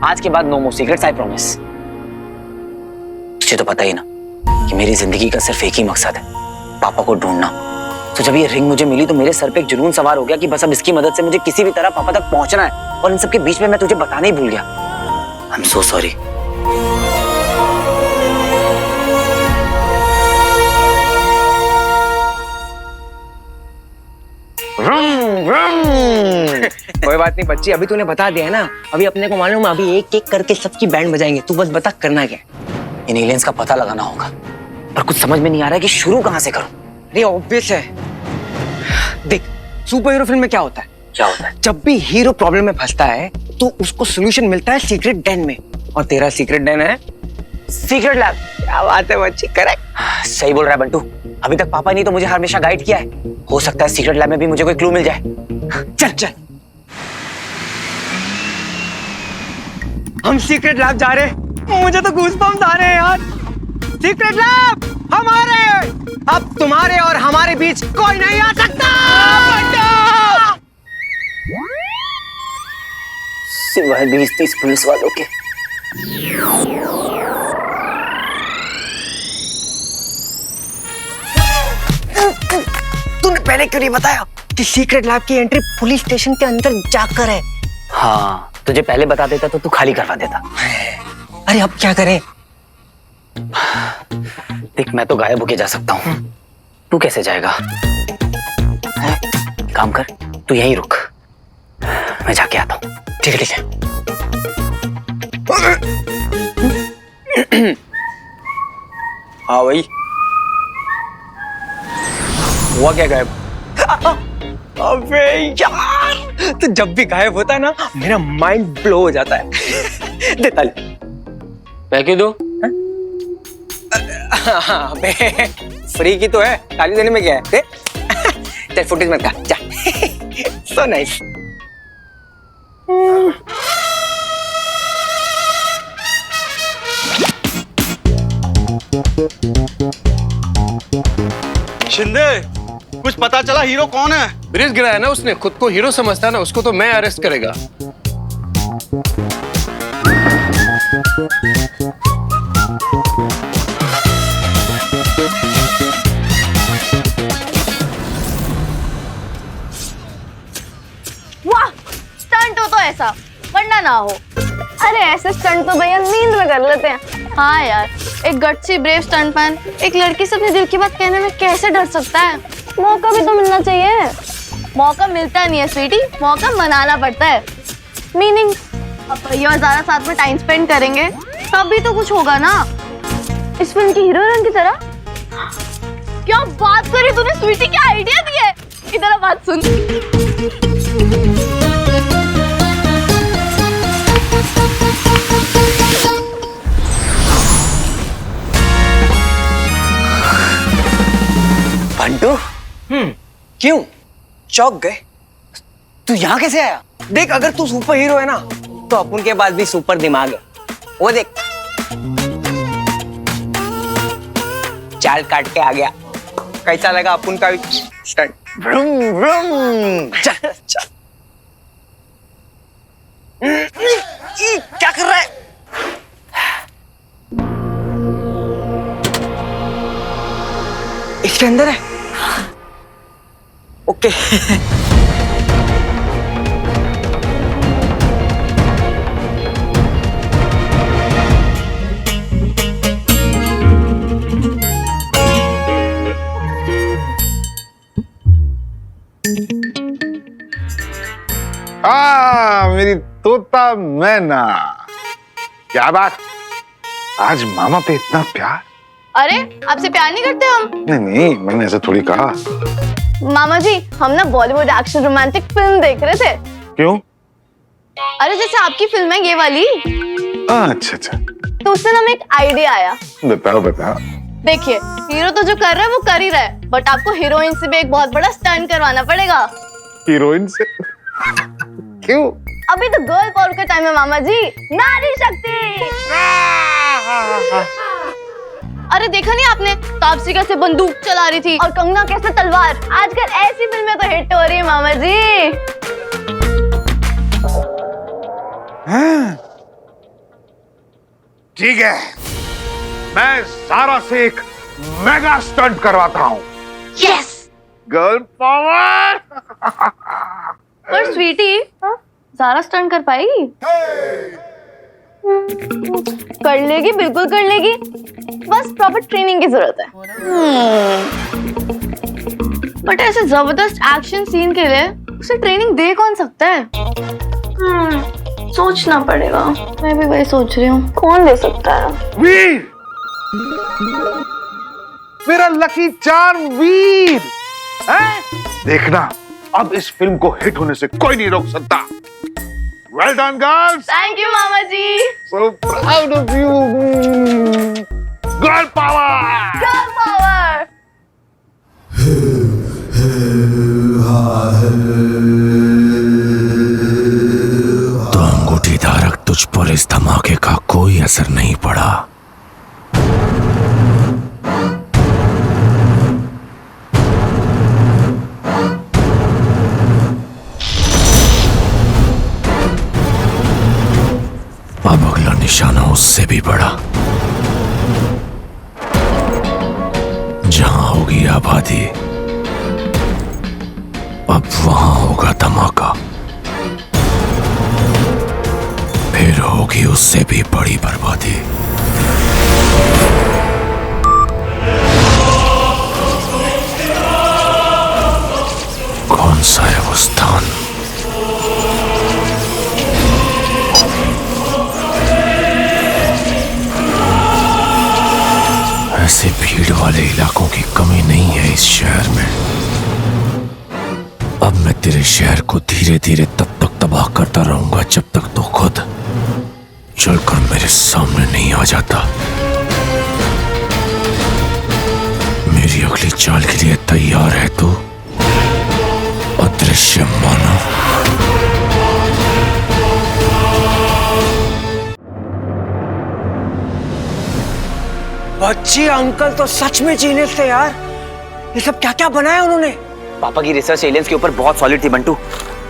आज के बाद no more secrets, I promise. तुझे तो पता ही ना कि मेरी जिंदगी का सिर्फ एक ही मकसद है, पापा को ढूंढना। तो जब ये रिंग मुझे मिली तो मेरे सर पे एक जुनून सवार हो गया कि बस अब इसकी मदद से मुझे किसी भी तरह पापा तक पहुंचना है। और इन सब के बीच में मैं तुझे बताना ही भूल गया। आई एम सो सॉरी। कोई बात नहीं बच्ची, अभी तूने बता दिया है ना। अभी अपने को मालूम है, अभी एक एक करके सबकी बैंड बजाएंगे। तू बस बता करना क्या है। इन एलियंस का पता लगाना होगा, पर कुछ समझ में नहीं आ रहा है कि शुरू कहां से करूं। अरे ऑब्वियस है, देख सुपर हीरो फिल्म में क्या होता है? क्या होता है? जब भी हीरो प्रॉब्लम में फंसता है तो उसको सोल्यूशन मिलता है सीक्रेट डेन में। और तेरा सीक्रेट डेन है सीक्रेट लैब। क्या बात है बच्ची, करेक्ट। सही बोल रहा है बंटू। अभी तक पापा नहीं तो मुझे हमेशा गाइड किया है। हो सकता है सीक्रेट लैब में भी मुझे कोई क्लू मिल जाए। चल चल। हम सीक्रेट लैब जा रहे हैं। मुझे तो गूज़बम्स आ रहे हैं यार। सीक्रेट लैब हमारे, अब तुम्हारे और हमारे बीच कोई नहीं आ सकता। सिवाय 20-30 पुलिस वालों के। तूने पहले क्यों नहीं बताया कि सीक्रेट लैब की एंट्री पुलिस स्टेशन के अंदर जाकर है? हाँ, तुझे पहले बता देता तो तू खाली करवा देता। अरे अब क्या करें? देख, मैं तो गायब होके जा सकता हूँ, तू कैसे जाएगा? काम कर, तू यहीं रुक, मैं जाके आता हूँ। ठीक है ठीक है। हाँ भाई, हुआ क्या गायब? अबे यार, तो जब भी गायब होता है ना मेरा माइंड ब्लो हो जाता है। दे ताली। पैके दो। अबे फ्री की तो है, ताली देने में क्या है? दे। चल फुटेज मत का, जा। So nice. शिंदे, कुछ पता चला हीरो कौन है? ब्रिज गिराया ना उसने, खुद को हीरो समझता है ना, उसको तो मैं अरेस्ट करेगा। वाह, स्टंट हो तो ऐसा, वरना ना हो। अरे ऐसे स्टंट तो भैया नींद में कर लेते हैं। हाँ यार, एक गट्सी ब्रेव स्टंटमैन एक लड़की से अपने दिल की बात कहने में कैसे डर सकता है? मौका भी तो मिलना चाहिए। मौका मिलता नहीं है स्वीटी, मौका मनाना पड़ता है। मीनिंग अब भैया और ज़ारा साथ में टाइम स्पेंड करेंगे तभी तो कुछ होगा ना, इस फिल्म की हीरोइन की तरह। क्या बात करी तूने स्वीटी, क्या आइडिया दिया है। इधर बात सुन। बंटू, क्यों चौंक गए? तू यहाँ कैसे आया? देख, अगर तू सुपर हीरो है ना तो अपन के पास भी सुपर दिमाग है। वो देख, चाल काट के आ गया। कैसा लगा अपन का स्टंट? Vroom vroom. चल चल। क्या कर रहा है? इसके अंदर है। ओके। मेरी तोता मैना, क्या बात, आज मामा पे इतना प्यार? अरे आपसे प्यार नहीं करते हम? नहीं नहीं, मैंने ऐसा थोड़ी कहा। मामा जी, हम ना बॉलीवुड एक्शन रोमांटिक फिल्म देख रहे थे। क्यों? अरे जैसे आपकी फिल्म है ये वाली। अच्छा अच्छा, तो उससे ना हमें एक आइडिया आया। बताओ बताओ। देखिए, हीरो तो जो कर रहा है वो कर ही रहा है, बट आपको हीरोइन से भी एक बहुत बड़ा स्टंट करवाना पड़ेगा। हीरोइन से? क्यों? अभी तो गर्ल पावर का टाइम है मामा जी, नारी शक्ति। अरे देखा नहीं आपने, तापसी कैसे बंदूक चला रही थी और कंगना कैसे तलवार। आजकल ऐसी फिल्में तो हिट हो रही है मामा जी। ठीक है, मैं सारा से एक मेगा स्टंट करवाता हूँ। Yes, girl power. पर स्वीटी, ज़ारा स्टंट कर पाएगी? कर लेगी, बिल्कुल कर लेगी, बस प्रॉपर ट्रेनिंग की जरूरत है। बट ऐसे जबरदस्त एक्शन सीन के लिए उसे ट्रेनिंग दे कौन सकता है? सोचना पड़ेगा। मैं भी वही सोच रही हूँ, कौन दे सकता है? वीर, मेरा लकी चार्म वीर है? देखना, अब इस फिल्म को हिट होने से कोई नहीं रोक सकता। Well done, girls. Thank you मामा जी। So proud of you. Girl power. Girl power. तो अंगूठी धारक, तुझ पर इस धमाके का कोई असर नहीं पड़ा। अब अगला निशाना उससे भी बड़ा। जहां होगी आबादी, अब वहां होगा धमाका। फिर होगी उससे भी बड़ी बर्बादी। कौन सा है वो स्थान? ऐसे भीड़ वाले इलाकों की कमी नहीं है इस शहर में। अब मैं तेरे शहर को धीरे धीरे तब तक तबाह करता रहूंगा जब तक तू खुद चलकर मेरे सामने नहीं आ जाता। मेरी अगली चाल के लिए तैयार है तू, अदृश्य मानव? बच्ची अंकल तो सच में जीनियस थे यार। ये सब क्या क्या बनाया उन्होंने? पापा की रिसर्च एलियंस के ऊपर बहुत सॉलिड थी बंटू।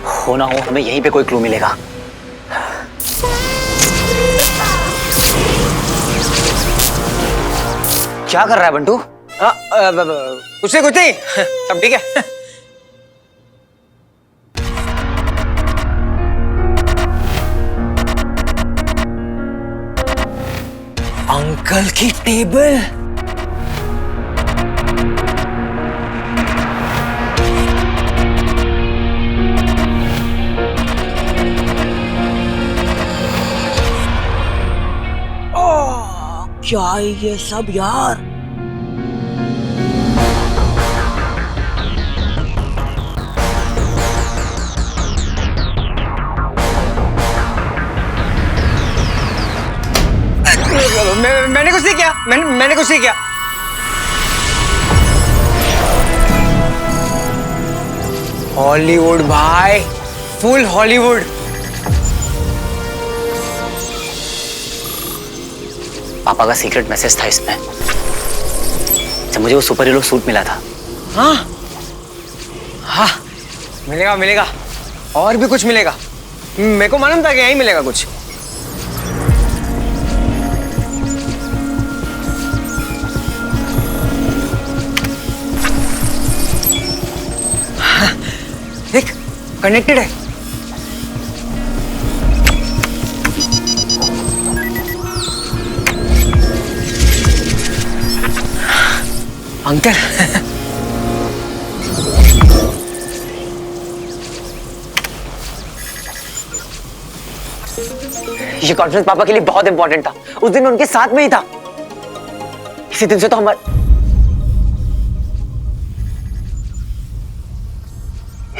हो ना हो हमें यहीं पे कोई क्लू मिलेगा। क्या कर रहा है बंटू? कुछ नहीं सब ठीक है। अंकल की टेबल। क्या है ये सब यार? मैंने कुछ नहीं किया। मैंने कुछ नहीं किया। हॉलीवुड भाई, फुल हॉलीवुड। पापा का सीक्रेट मैसेज था इसमें। जब मुझे वो सुपर हीरो सूट मिला था। हाँ हाँ, मिलेगा मिलेगा, और भी कुछ मिलेगा। मेरे को मालूम था कि यहीं मिलेगा कुछ। देख, कनेक्टेड है। अंकल ये कॉन्फ्रेंस पापा के लिए बहुत इंपॉर्टेंट था। उस दिन मैं उनके साथ में ही था। इसी दिन से तो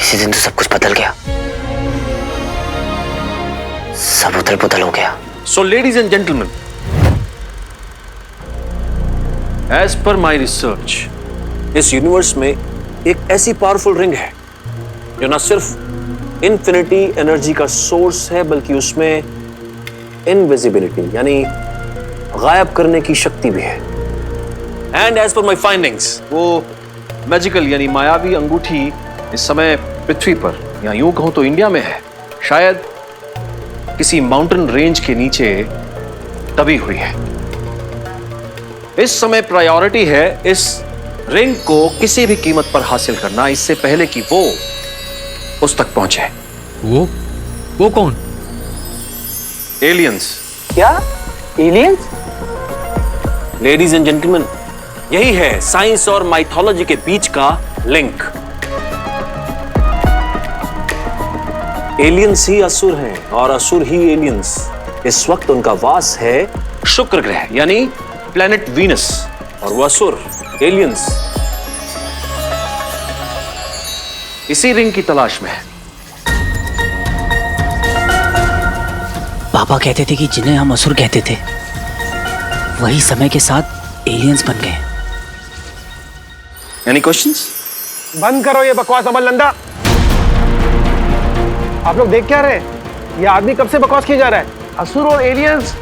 इसी दिन तो सब कुछ बदल गया। सब उथल पुथल हो गया। So ladies and gentlemen, as per my research, इस यूनिवर्स में एक ऐसी पावरफुल रिंग है जो ना सिर्फ इन्फिनिटी एनर्जी का सोर्स है बल्कि उसमें इनविजिबिलिटी यानी गायब करने की शक्ति भी है। And as per my findings, वो मैजिकल यानी मायावी अंगूठी इस समय पृथ्वी पर या यूं कहूं तो इंडिया में है। शायद किसी माउंटेन रेंज के नीचे दबी हुई है। इस समय प्रायोरिटी है इस रिंग को किसी भी कीमत पर हासिल करना, इससे पहले कि वो उस तक पहुंचे। वो कौन? एलियंस। क्या? एलियंस? लेडीज एंड जेंटलमैन, यही है साइंस और माइथोलॉजी के बीच का लिंक। एलियंस ही असुर हैं और असुर ही एलियंस। इस वक्त उनका वास है शुक्र ग्रह यानी प्लेनेट वीनस, और वो असुर एलियंस इसी रिंग की तलाश में है। पापा कहते थे कि जिन्हें हम असुर कहते थे वही समय के साथ एलियंस बन गए। Any questions? बंद करो ये बकवास अमल नंदा। आप लोग देख क्या रहे हैं? ये आदमी कब से बकवास किया जा रहा है? असुर और एलियंस,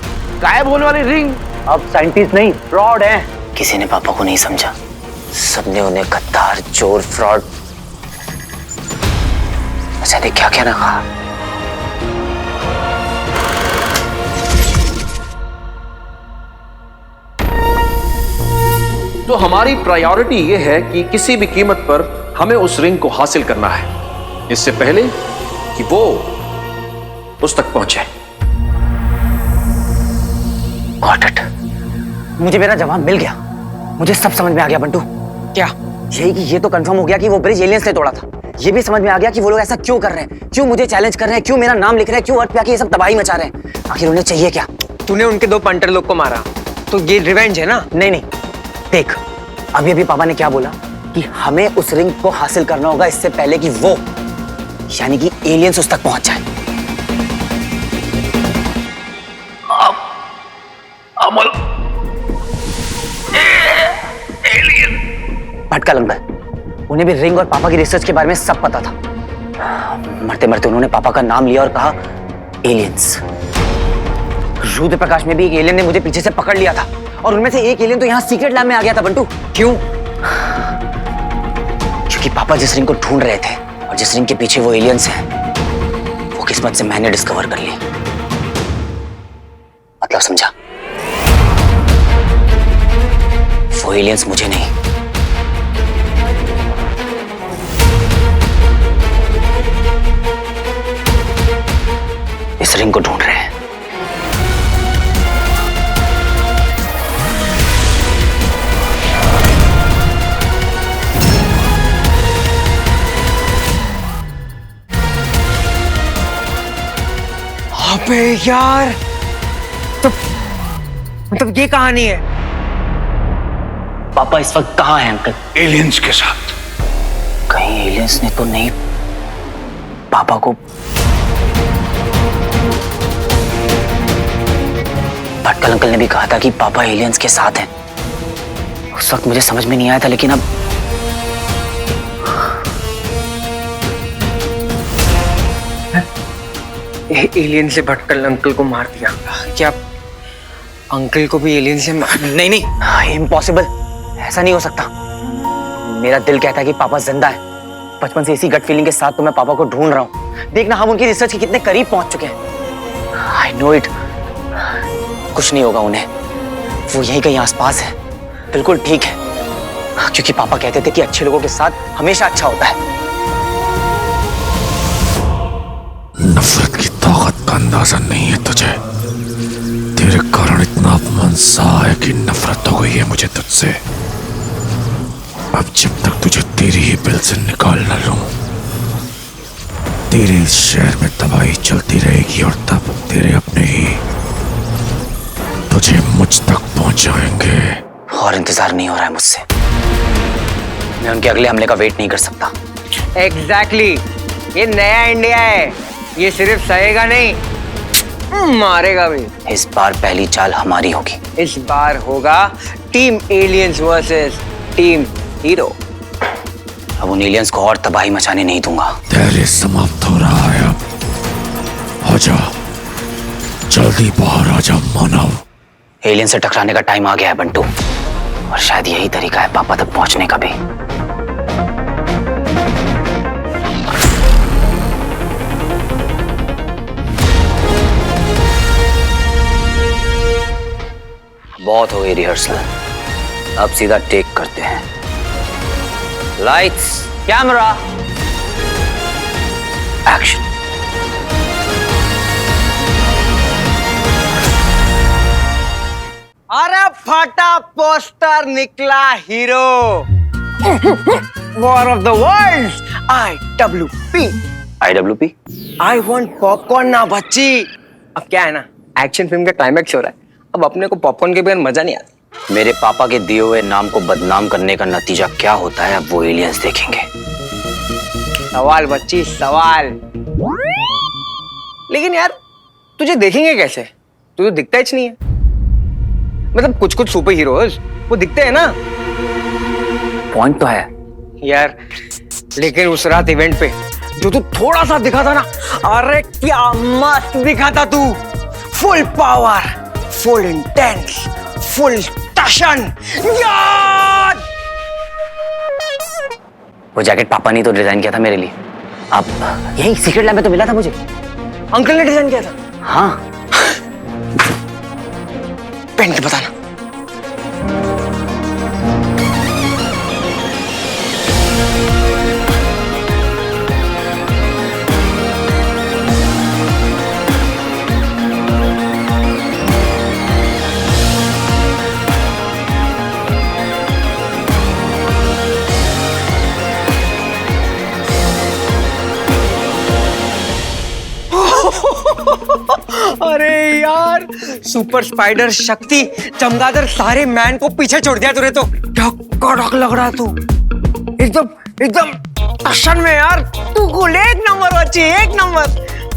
गायब होने वाली रिंग। अब साइंटिस्ट नहीं, फ्रॉड है। किसी ने पापा को नहीं समझा, सबने उन्हें गद्दार, चोर, फ्रॉड, अच्छा ने क्या कहना कहा। तो हमारी प्रायोरिटी ये है कि किसी भी कीमत पर हमें उस रिंग को हासिल करना है, इससे पहले कि वो उस तक पहुंचे। Got it. मुझे मेरा जवाब मिल गया। मुझे सब समझ में आ गया बंटू। क्या? यही कि ये तो कंफर्म हो गया कि वो ब्रिज एलियंस ने तोड़ा था। ये भी समझ में आ गया कि वो लोग ऐसा क्यों कर रहे हैं, क्यों मुझे चैलेंज कर रहे हैं, क्यों मेरा नाम लिख रहे हैं, क्यों अर्थ पे आके ये सब तबाही मचा रहे हैं। आखिर उन्हें चाहिए क्या? तूने उनके 2 पंटर लोग को मारा तो ये रिवेंज है ना? नहीं नहीं, देख अभी अभी पापा ने क्या बोला कि हमें उस रिंग को हासिल करना होगा इससे पहले कि वो यानी कि एलियंस उस तक पहुंच जाए। अमल भटका अंकल, उन्हें भी रिंग और पापा की रिसर्च के बारे में सब पता था। मरते मरते उन्होंने पापा का नाम लिया और कहा एलियंस। रुद्र प्रकाश में भी एक एलियन ने मुझे पीछे से पकड़ लिया था और उनमें से एक एलियन तो यहाँ सीक्रेट लैब में आ गया था बंटू। क्यों? क्योंकि पापा जिस रिंग को ढूंढ रहे थे और जिस रिंग के पीछे वो एलियंस हैं, वो किस्मत से मैंने डिस्कवर कर ली। मतलब समझा? वो एलियंस मुझे नहीं, इस रिंग को ढूंढ रहे हैं। अबे यार, तो मतलब ये कहानी है। पापा इस वक्त कहाँ हैं अंकल? एलियंस के साथ। कहीं एलियंस ने तो नहीं पापा को? भटकल अंकल ने भी कहा था कि पापा एलियंस के साथ हैं। उस वक्त मुझे समझ में नहीं आया था, लेकिन अब एलियन से भटकल अंकल को मार दिया। क्या अंकल को भी एलियन से नहीं नहीं, इम्पॉसिबल, ऐसा नहीं हो सकता। मेरा दिल कहता है कि पापा जिंदा है। बचपन से इसी गट फीलिंग के साथ तो मैं पापा को ढूंढ रहा हूँ। देखना हम उनकी रिसर्च के कितने करीब पहुंच चुके हैं। I know it. कुछ नहीं होगा उन्हें, वो यहीं कहीं आसपास है। बिल्कुल ठीक है, क्योंकि पापा कहते थे कि अच्छे लोगों के साथ हमेशा अच्छा होता है। नफरत की ताकत का अंदाजा नहीं है तुझे। तेरे कारण इतना अपमान सा है कि नफरत हो गई है मुझे तुझसे। अब जब तक तुझे तेरी ही बिल से निकाल न लूं, तेरे इस शहर में तबाही चलती रहेगी और तब तेरे अपने ही तुझे मुझ तक पहुंचाएंगे। और इंतजार नहीं हो रहा है मुझसे। मैं उनके अगले हमले का वेट नहीं कर सकता। एग्जैक्टली, ये नया इंडिया है। ये सिर्फ सहेगा नहीं, मारेगा भी। इस बार पहली चाल हमारी होगी। इस बार होगा team aliens versus team hero. अब उन एलियंस को और तबाही मचाने नहीं दूंगा। तेरे समाप्त हो रहा है अब। आजा, जल्दी बाहर आजा मानव। एलियन से टकराने का टाइम आ गया है बंटू, और शायद यही तरीका है पापा तक पहुंचने का भी। बहुत हो गई रिहर्सल, अब सीधा टेक करते हैं। Lights, camera, action. अरे फटा पोस्टर निकला hero. War of the world's, IWP। IWP? I want popcorn ना बच्ची। अब क्या है ना, एक्शन फिल्म का क्लाइमैक्स हो रहा है। अब अपने को पॉपकॉर्न के बगैर मजा नहीं आता। मेरे पापा के दिए हुए नाम को बदनाम करने का नतीजा क्या होता है, अब वो एलियंस देखेंगे। सवाल बच्ची, सवाल। लेकिन यार तुझे देखेंगे कैसे? तू तो दिखता ही नहीं है। मतलब कुछ कुछ सुपर हीरोज वो दिखते हैं ना। पॉइंट तो है यार, लेकिन उस रात इवेंट पे जो तू थोड़ा सा दिखा था ना, अरे क्या मस्त दिखा था तू। Full power, full intense, full टशन यार। वो जैकेट पापा ने तो डिजाइन किया था मेरे लिए। अब यही सीक्रेट लैब में तो मिला था मुझे। अंकल ने डिजाइन किया था? हाँ। पहन के बताना। अरे यार, सुपर स्पाइडर शक्ति चमगादड़ सारे मैन को पीछे छोड़ दिया तूने तो। ढक लग रहा तू, एकदम एकदम टशन में यार। तू गुल एक नंबर बच्ची, एक नंबर।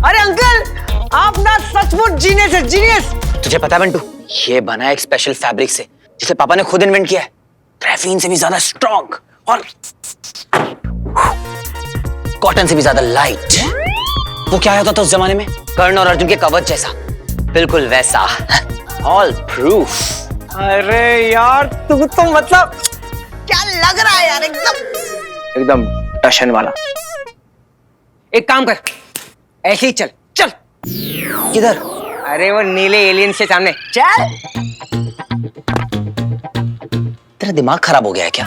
अरे अंकल, आप ना सचमुच जीनियस है, जीनियस। तुझे पता है बंटू, ये बना है एक स्पेशल फैब्रिक से जिसे पापा ने खुद इन्वेंट किया है। ग्राफीन से भी ज्यादा स्ट्रॉन्ग और कॉटन से भी ज्यादा लाइट। वो क्या होता था उस जमाने में, कर्ण और अर्जुन के कवच जैसा, बिल्कुल वैसा। All proof. अरे यार, तू तो मतलब क्या लग रहा है यार, एकदम टशन वाला। एक काम कर, ऐसे ही चल चल। किधर? अरे वो नीले एलियन के सामने चल। तेरा दिमाग खराब हो गया है क्या?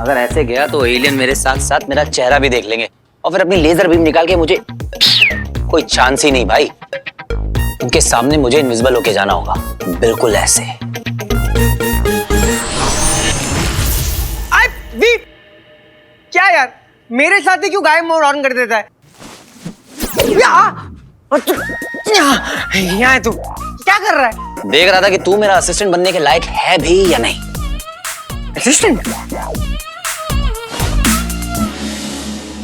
अगर ऐसे गया तो एलियन मेरे साथ साथ मेरा चेहरा भी देख लेंगे और फिर अपनी लेजर बीम निकाल के मुझे, कोई चांस ही नहीं भाई। उनके सामने मुझे इनविजिबल होके जाना होगा, बिल्कुल ऐसे। क्या यार, मेरे साथ ही क्यों गायब मोड ऑन कर देता है? यहाँ है तू, क्या कर रहा है? देख रहा था कि तू मेरा असिस्टेंट बनने के लायक है भी या नहीं। असिस्टेंट?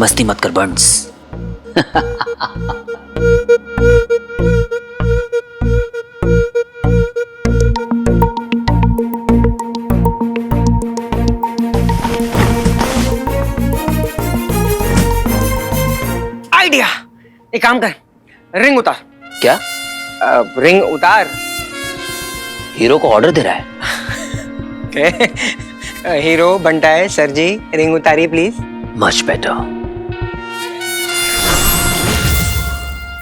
मस्ती मत कर बर्न्स। आइडिया, एक काम कर, रिंग उतार। क्या? रिंग उतार। हीरो को ऑर्डर दे रहा है? हीरो बनता है सर जी, रिंग उतारिए प्लीज। Much better.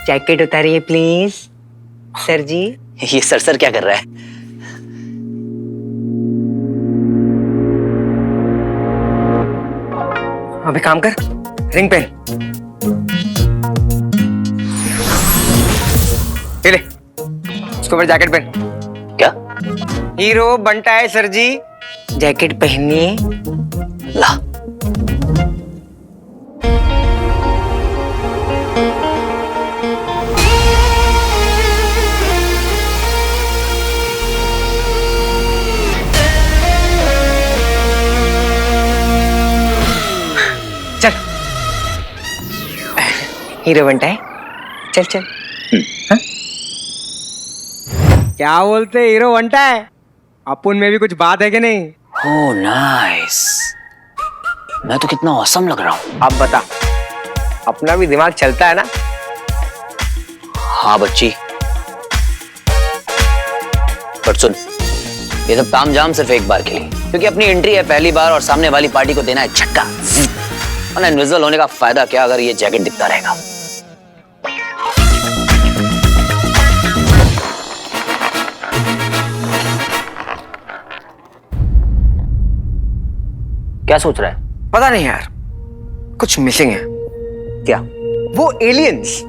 जैकेट उतारिए प्लीज सर जी। ये सर क्या कर रहा है? अबे काम कर, रिंग पहन। ले, इसके ऊपर जैकेट पहन। क्या? हीरो बनता है सर जी, जैकेट पहनिए। ला। चल, हीरो बनता है, चल चल। हाँ? क्या बोलते, हीरो बनता है? अपन में भी कुछ बात है कि नहीं? ओह नाइस, मैं तो कितना औसम लग रहा हूँ। अब बता, अपना भी दिमाग चलता है ना? हाँ बच्ची, पर सुन, ये सब तामझाम सिर्फ एक बार के लिए, क्योंकि अपनी एंट्री है पहली बार और सामने वाली पार्टी को देना है झटका। वरना इनविजिबल होने का फायदा क्या अगर ये जैकेट दिखता रहेगा। क्या सोच रहा है? पता नहीं यार, कुछ मिसिंग है। क्या? वो एलियंस,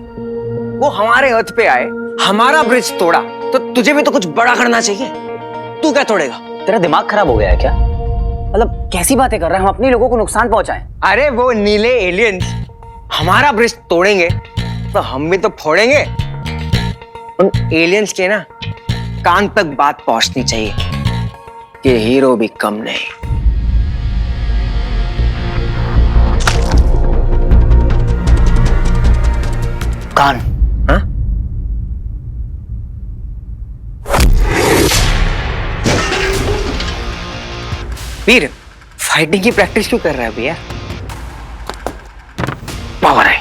वो हमारे अर्थ पे आए, हमारा ब्रिज तोड़ा, तो तुझे भी तो कुछ बड़ा करना चाहिए। तू क्या तोड़ेगा? तेरा दिमाग खराब हो गया है क्या? मतलब कैसी बातें कर रहे हैं? हम अपने लोगों को नुकसान पहुंचाएं। अरे वो नीले एलियंस हमारा ब्रिज तोड़ेंगे तो हम भी तो फोड़ेंगे। उन एलियंस के ना कान तक बात पहुंचनी चाहिए कि हीरो भी कम नहीं। कान? हाँ? वीर, फाइटिंग की प्रैक्टिस क्यों कर रहा है भैया? पावर है।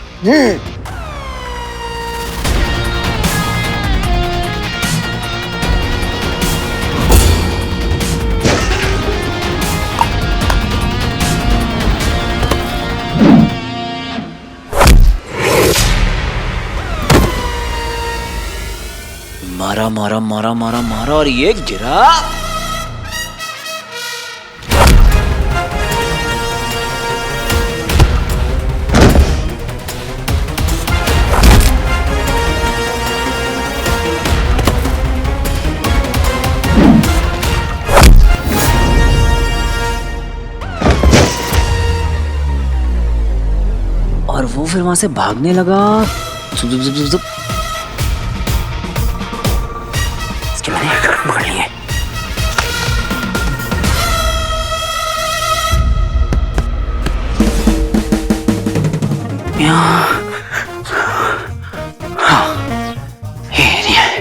मारा मारा मारा मारा मारा और ये गिरा। और वो फिर वहां से भागने लगा। जुप जुप जुप जुप जुप। इसके मैंने पकड़ लिए। हाँ, ये एरिया है।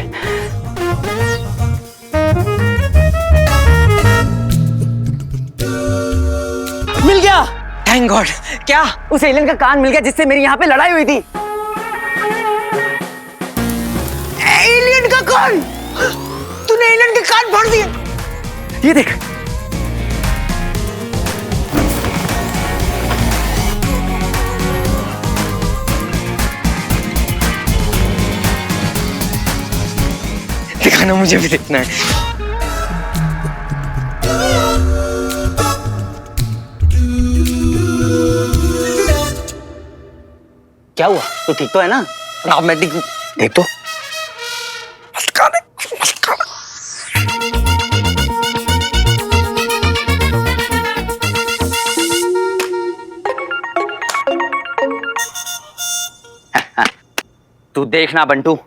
मिल गया। Thank God. क्या उस एलियन का कान मिल गया जिससे मेरी यहाँ पे लड़ाई हुई थी? एलियन का कान? तूने एलियन के कान फोड़ दिए? ये देख। दिखाना, मुझे भी देखना है। क्या हुआ? तू ठीक तो है ना? हाँ, मैं ठीक हूँ। देख तो। तू देखना बंटू,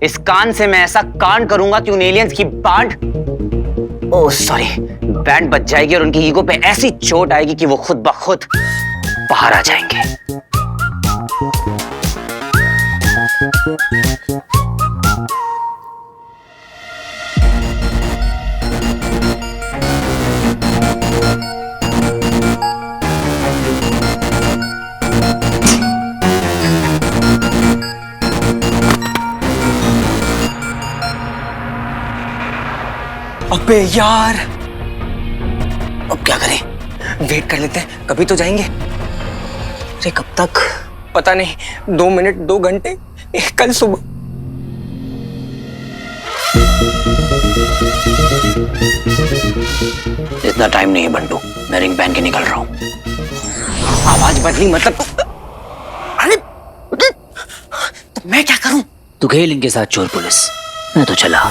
इस कान से मैं ऐसा कान करूंगा कि उन एलियंस की बैंड बच जाएगी और उनकी ईगो पे ऐसी चोट आएगी कि वो खुद ब खुद बाहर आ जाएंगे। अबे यार, अब क्या करें? वेट कर लेते हैं, कभी तो जाएंगे। अरे कब तक? पता नहीं, 2 मिनट, 2 घंटे, कल सुबह। इतना टाइम नहीं है बंटू, मैं रिंग पहन के निकल रहा हूं। आवाज बदली मतलब? अरे तो मैं क्या करूं? तू खेल इनके साथ चोर पुलिस, मैं तो चला।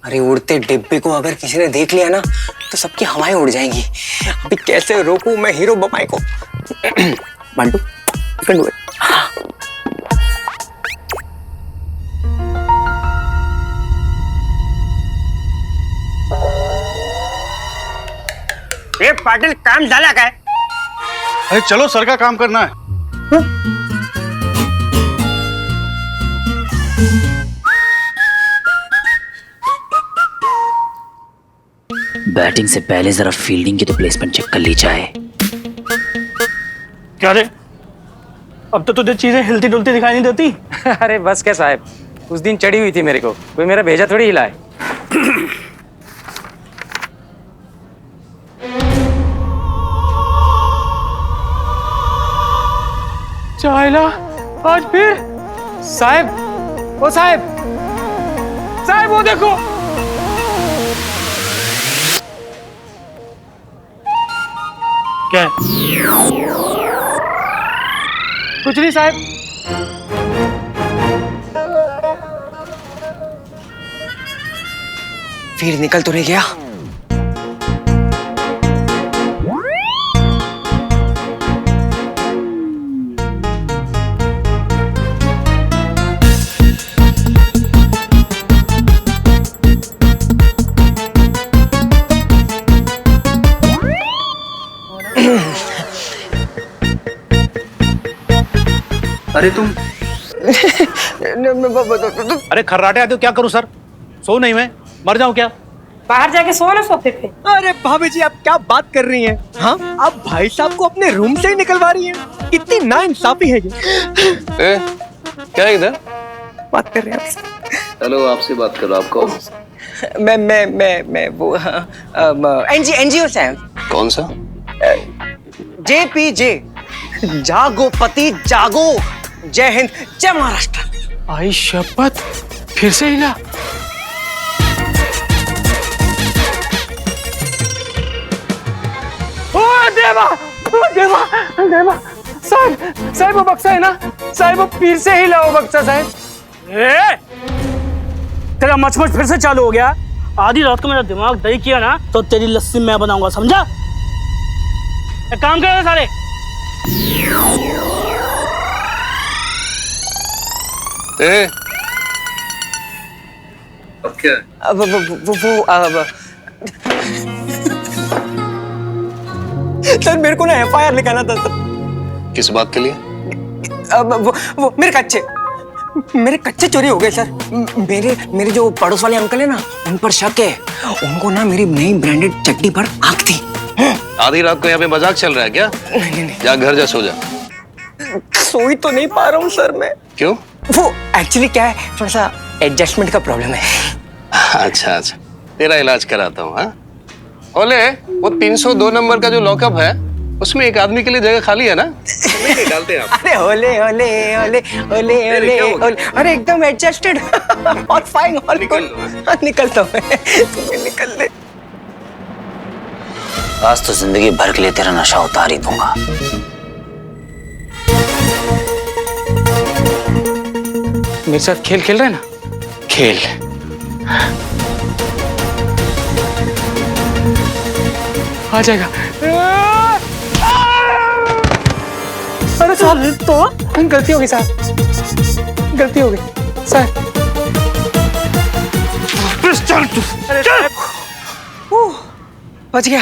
अरे उड़ते डिब्बे को अगर किसी ने देख लिया ना तो सबकी हवाएं उड़ जाएंगी। अभी कैसे रोकूं मैं हीरो बमाई को? Bantu, you can do it. ए पाटिल, काम झाला काय? अरे चलो, सर का काम करना है। बैटिंग से पहले जरा फील्डिंग की तो प्लेसमेंट चेक कर ली जाए। क्या रे, अब तो तुझे चीजें हिलती डुलती दिखाई नहीं देती? अरे बस क्या साहब, उस दिन चढ़ी हुई थी मेरे को, कोई मेरा भेजा थोड़ी हिला है। चाइला आज फिर? साहब, ओ साहब, साहब वो देखो। क्या है? कुछ नहीं साहब। फिर निकल तो नहीं गया? अरे तुम अरे खर्राटे आते हो, क्या करूं सर? सो नहीं मैं, मर जाऊं क्या? बाहर जाके सो ना सोफे पे। अरे भाभी जी, आप क्या बात कर रही हैं? हाँ, आप भाई साहब को अपने रूम से ही निकलवा रही हैं? कितनी नाइंसाफी है ये। क्या इधर बात कर रहे हैं आपसे? हेलो, आपसे बात कर रहा, आप कौन? मैं वो एनजीओ से हैं। कौन सा? JPJ, जागो पति जागो। जय हिंद, जय महाराष्ट्र। आई शपथ, फिर से हिला। देवा, देवा, देवा, साहब वो बक्सा है ना, साहब वो फिर से हिला वो बक्सा साहब। तेरा मचमच फिर से चालू हो गया। आधी रात को मेरा दिमाग दही किया ना तो तेरी लस्सी मैं बनाऊंगा, समझा? एक काम कर सारे। अब क्या? सर मेरे को ना FIR लिखाना था सर। किस बात के लिए? वो मेरे कच्चे चोरी हो गए सर। मेरे जो पड़ोस वाले अंकल है ना, उन पर शक है। उनको ना मेरी नई ब्रांडेड चड्डी पर आंख थी। आधी रात को यहाँ पे मजाक चल रहा है क्या? नहीं। जा घर जा, सो जा। सोई तो नहीं पा रहा हूँ सर मैं। क्यों? वो एक्चुअली क्या है, थोड़ा सा एडजस्टमेंट का प्रॉब्लम है। अच्छा, तेरा इलाज कराता हूँ। हाँ, ओले, वो 302 नंबर का जो लॉकअप है, उसमें एक आदमी के लिए जगह खाली है ना? नहीं निकालते आप। अरे ओले ओले ओले ओले ओले ओले, अरे एकदम एडजस्टेड और फाइन और निकलता हूँ तुम्हें निकल ले। आज तो जिंदगी भर के लिए तेरा नशा उतार ही दूंगा। मेरे साथ खेल खेल रहे हैं ना? खेल। आ जाएगा। अरे साहब, तो गलती हो गई साहब, गलती हो गई साहब। अरे साहब, बच गया।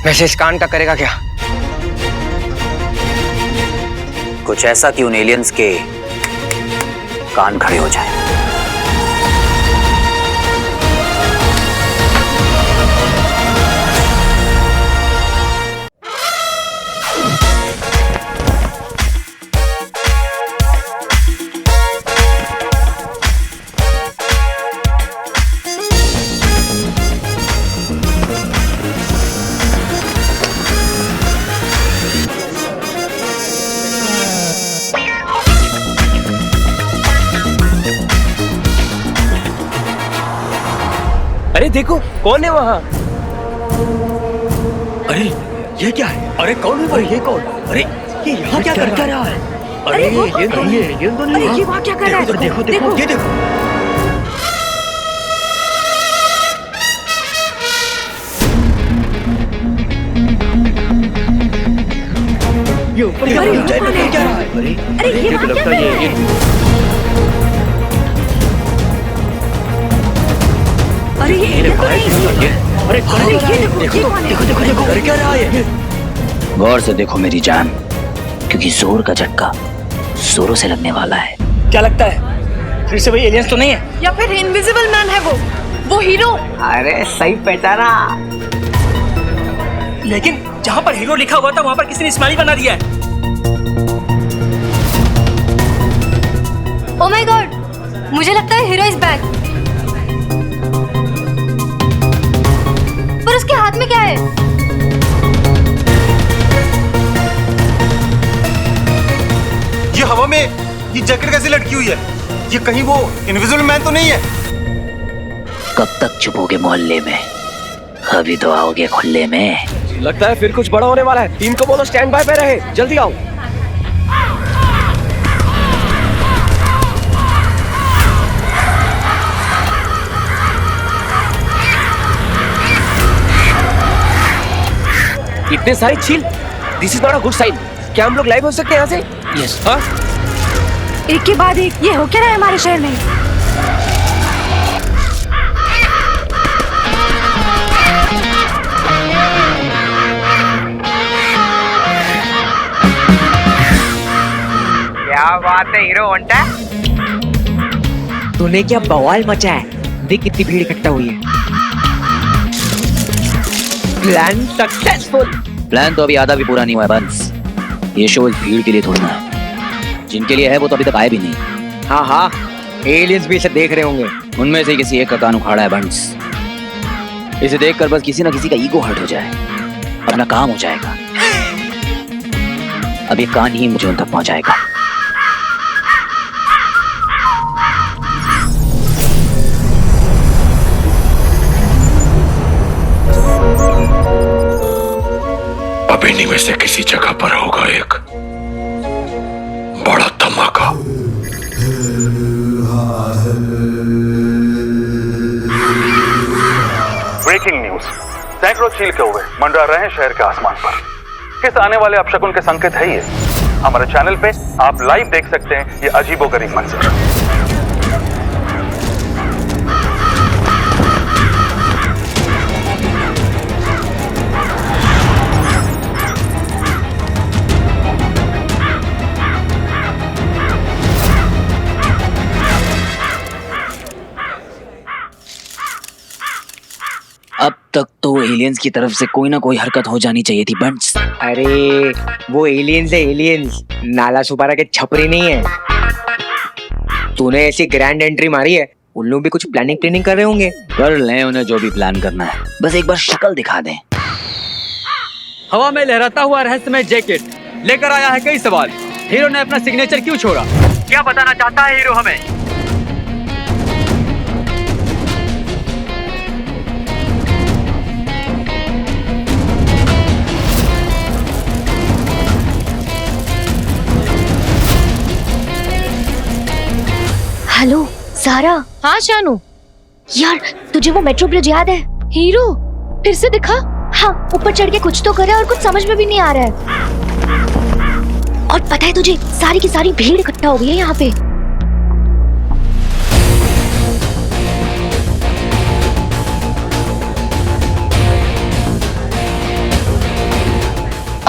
वैसे इस कान का करेगा क्या? कुछ ऐसा कि उन एलियंस के कान खड़े हो जाए। अरे देखो, कौन है वहाँ? अरे ये क्या है? अरे कौन है भाई? ये कौन? अरे ये यहाँ क्या कर रहा है? अरे ये तो नहीं है, ये तो नहीं है। ये वहाँ क्या कर रहा है? देखो, ये देखो। ये ऊपर क्या रहा है? अरे ये तो लगता है ये अरे ये देखो, कर क्या रहा है? गौर से देखो मेरी जान, क्योंकि जोर का झटका जोरों से लगने वाला है। क्या लगता है फिर से वही एलियंस तो नहीं है? या फिर इनविजिबल मैन है वो हीरो? अरे सही पहचाना। लेकिन जहाँ पर हीरो लिखा हुआ था वहाँ पर किसी ने स्माइली बना दिया है। ओह माय गॉड, मुझे लगता है हीरो इज बैक। पर उसके हाथ में क्या है? ये हवा में ये जैकेट कैसे लटकी हुई है? ये कहीं वो इनविजिबल मैन तो नहीं है? कब तक छुपोगे मोहल्ले में? अभी तो आओगे खुले में। लगता है फिर कुछ बड़ा होने वाला है। टीम को बोलो स्टैंड बाय पे रहे, जल्दी आओ। इतने सारे चील, this is not a good sign. क्या हम लोग लाइव हो सकते हैं यहाँ से? यस। हाँ? एक के बाद एक ये हो क्या रहा है हमारे शहर में? बात है हीरो होंडा। तूने क्या बवाल मचा है, देख कितनी भीड़ इकट्ठा हुई है। Plan successful. प्लान तो अभी आधा भी पूरा नहीं हुआ है बंस। ये शो इस भीड़ के लिए थोड़ी ना है, जिनके लिए है वो तो अभी तक आए भी नहीं। हाँ हाँ, एलियंस भी इसे देख रहे होंगे। उनमें से किसी एक का कान उखाड़ा है बंस। इसे देखकर बस किसी ना किसी का ईगो हर्ट हो जाए, अपना काम हो जाएगा। अब ये कान ही मुझे उन तक पहुंचाएगा। अब इन्हीं में से किसी जगह पर होगा एक बड़ा धमाका। ब्रेकिंग न्यूज, सैकड़ों चील कौवे मंडरा रहे हैं शहर के आसमान पर। किस आने वाले अपशकुन के संकेत है ये? हमारे चैनल पे आप लाइव देख सकते हैं ये अजीबोगरीब मंजर। अब तक तो एलियंस की तरफ से कोई ना कोई हरकत हो जानी चाहिए थी बंस। अरे वो एलियंस है एलियंस, नाला सुपारा के छपरी नहीं है। तूने ऐसी ग्रैंड एंट्री मारी है, उन लोग भी कुछ प्लानिंग कर रहे होंगे। कर लें उन्हें जो भी प्लान करना है, बस एक बार शक्ल दिखा दें। हवा में लहराता हुआ रहस्यमय जैकेट लेकर आया है कई सवाल। हीरो ने अपना सिग्नेचर क्यों छोड़ा? क्या बताना चाहता है हीरो हमें? हेलो सारा। हाँ शानू। यार तुझे वो मेट्रो ब्रिज याद है? हीरो फिर से दिखा। हाँ ऊपर चढ़ के कुछ तो करे और कुछ समझ में भी नहीं आ रहा है। और पता है तुझे, सारी की सारी भीड़ इकट्ठा हो गई है यहाँ पे।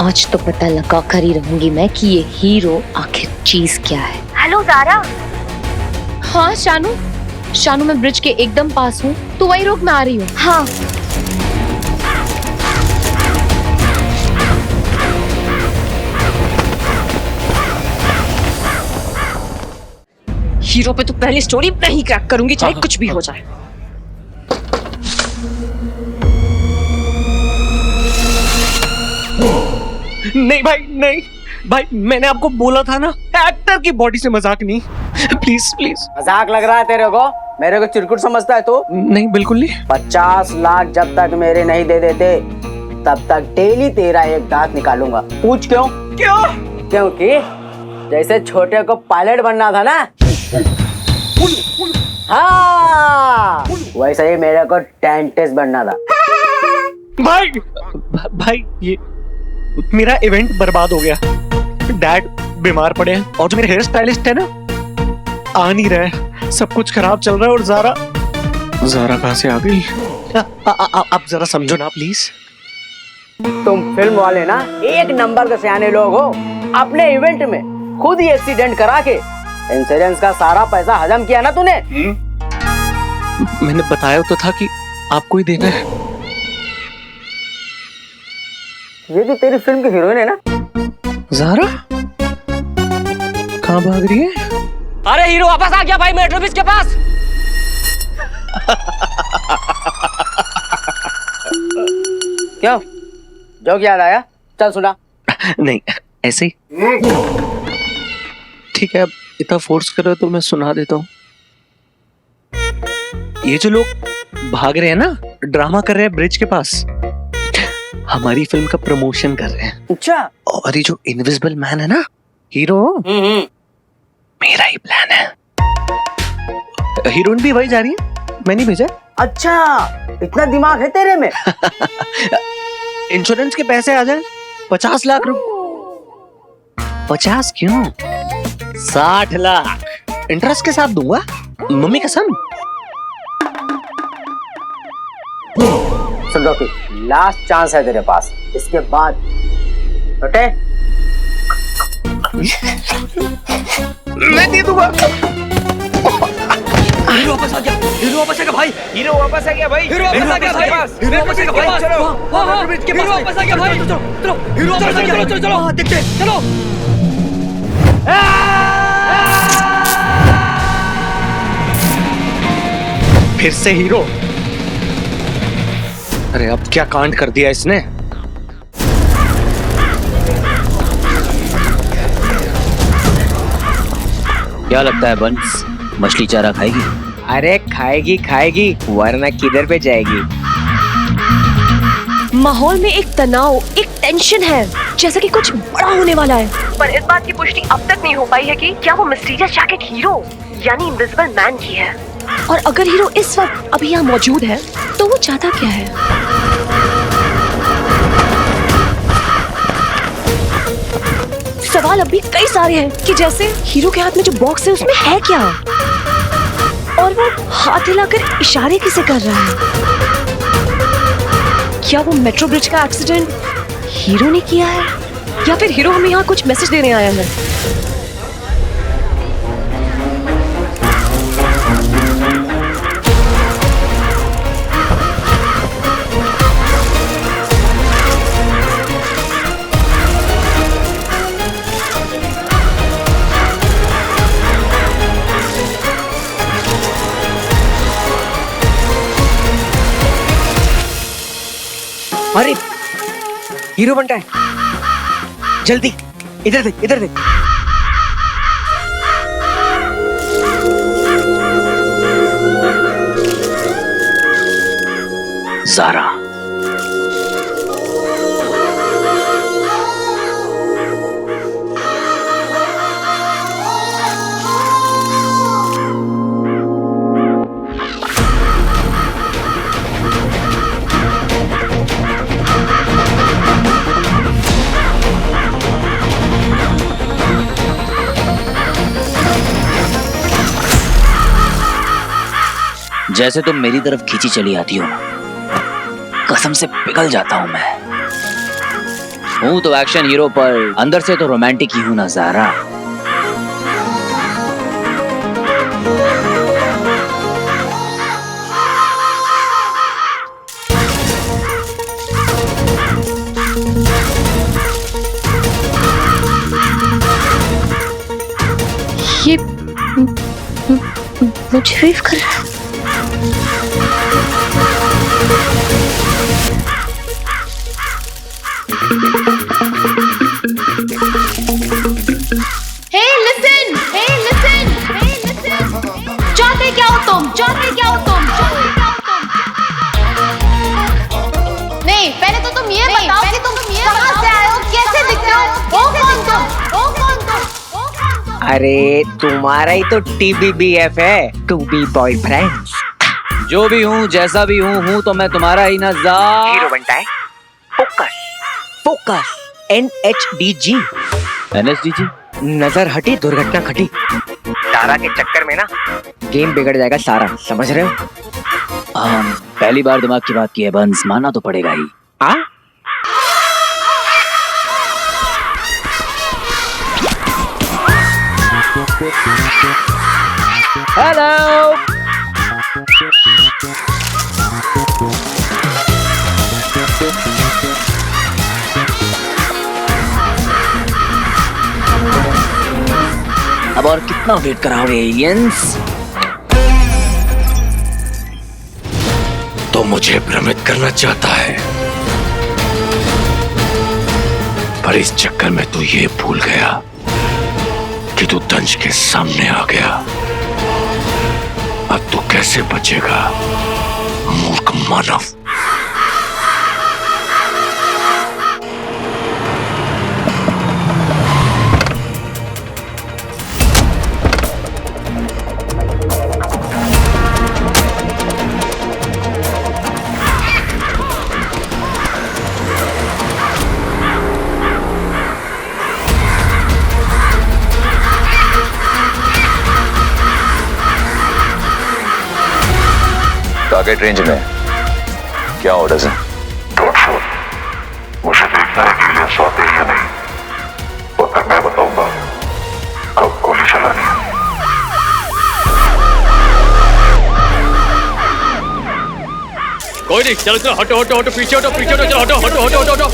आज तो पता लगा कर ही रहूंगी मैं कि ये हीरो आखिर चीज क्या है। हेलो सारा। हाँ शानू। शानू मैं ब्रिज के एकदम पास हूँ, तो वही रुक, मैं आ रही हूँ। हाँ हीरो पे तो पहले स्टोरी नहीं क्रैक करूंगी, चाहे कुछ भी हो जाए। नहीं भाई नहीं भाई, मैंने आपको बोला था ना, एक्टर की बॉडी से मजाक नहीं। Please please. मजाक लग रहा है तेरे को? मेरे को चिरकुट समझता है तू? नहीं बिल्कुल नहीं। 50 लाख जब तक मेरे नहीं दे देते तब तक डेली तेरा एक दांत निकालूंगा। पूछ क्यों? क्योंकि जैसे छोटे को पायलट बनना था ना, हाँ वैसे ही मेरे को डेंटिस्ट बनना था। भाई ये मेरा इवेंट बर्बाद हो गया। डैड बीमार पड़े हैं और जो मेरे हेयर स्टाइलिस्ट है ना, आ नहीं रहे। सब कुछ खराब चल रहा है। और ज़ारा कहाँ से आ गई? आप जरा समझो ना प्लीज। तुम फिल्म वाले ना एक नंबर के सियाने लोग हो। अपने इवेंट में खुद ही एक्सीडेंट करा के इंश्योरेंस का सारा पैसा हजम किया ना तूने। मैंने बताया तो था कि आपको ही देना है। ये जो तेरी फिल्म की हीरोइन है ना, ज़ारा कहाँ भाग रही है? अरे हीरो वापस आ गया भाई मेट्रो ब्रिज के पास। क्यों, जोक याद आया? चल सुना। नहीं ऐसे ही। ठीक है, अब इतना फोर्स कर रहे हो तो मैं सुना देता हूँ। ये जो लोग भाग रहे हैं ना, ड्रामा कर रहे हैं ब्रिज के पास, हमारी फिल्म का प्रमोशन कर रहे हैं। अच्छा। और ये जो इनविजिबल मैन है ना हीरो, मेरा ही प्लान है। हीरोइन भी वही जा रही है, मैंने भेजा। अच्छा, इतना दिमाग है तेरे में। इंश्योरेंस के पैसे आ जाए 50 लाख रुपए। 50 क्यों, 60 लाख इंटरेस्ट के साथ दूंगा, मम्मी कसम। सुन रॉकी, लास्ट चांस है तेरे पास, इसके बाद छोटे मैं दे दूंगा। हीरो वापस आ गया, हीरो वापस आ गया भाई, हीरो वापस आ गया भाई, हीरो वापस आ गया भाई, हीरो वापस आ गया भाई, चलो हीरो वापस आ गया भाई, चलो चलो हीरो वापस आ गया, चलो चलो देखते हैं, चलो। फिर से हीरो। अरे अब क्या कांड कर दिया इसने। क्या लगता है बंस, मछली चारा खाएगी? अरे खाएगी खाएगी, वरना किधर पे जाएगी। माहौल में एक तनाव, एक टेंशन है, जैसा कि कुछ बड़ा होने वाला है। पर इस बात की पुष्टि अब तक नहीं हो पाई है कि क्या वो मिस्टीरियस जैकेट हीरो यानी इनविजिबल मैन की है। और अगर हीरो इस वक्त अभी यहाँ मौजूद है तो वो चाहता क्या है? सवाल अभी कई सारे हैं कि जैसे हीरो के हाथ में जो बॉक्स है उसमें है क्या, और वो हाथ हिलाकर इशारे किसे कर रहा है। क्या वो मेट्रो ब्रिज का एक्सीडेंट हीरो ने किया है, या फिर हीरो हमें यहाँ कुछ मैसेज देने आया है? अरे हीरो बनता है, जल्दी इधर देख, इधर देख। ज़ारा, जैसे तुम मेरी तरफ खींची चली आती हो, कसम से पिघल जाता हूं मैं। हूं तो एक्शन हीरो, पर अंदर से तो रोमांटिक ही हूं ना ज़ारा। ये मुझे रीफ कर रहा है। Hey, listen! Hey, listen! Hey, listen! चाहते क्या हो तुम? चाहते क्या हो तुम? चाहते क्या हो तुम? नहीं, पहले तो तुम ये बताओ कि तुम कहाँ से आए हो, कैसे दिखते हो, हो कौन तुम? हो कौन तुम? अरे तुम्हारा ही तो TBBF है, टू बी बॉयफ्रेंड। जो भी हूँ, जैसा भी हूँ तो मैं तुम्हारा ही ना हीरो बनता है। Focus focus, NHDG। NSDG? नजर हटी दुर्घटना घटी। तारा के चक्कर में ना गेम बिगड़ जाएगा सारा, समझ रहे हो? पहली बार दिमाग की बात की है बंस, मानना तो पड़ेगा ही। हेलो। अब और कितना वेट कराओगे एलियंस? तो मुझे भ्रमित करना चाहता है, पर इस चक्कर में तू ये भूल गया कि तू दंश के सामने आ गया। अब तू कैसे बचेगा मूर्ख मानव? टारगेट रेंज में क्या ऑर्डर्स हैं? मुझे देखना है कि एलियंस आते हैं या नहीं, और मैं बताऊंगा कब गोली चलानी है। कोई नहीं, चलो चलो, हटो हटो हटो, पीछे हटो, पीछे हटो, चलो हटो हटो हटो हटो हटो।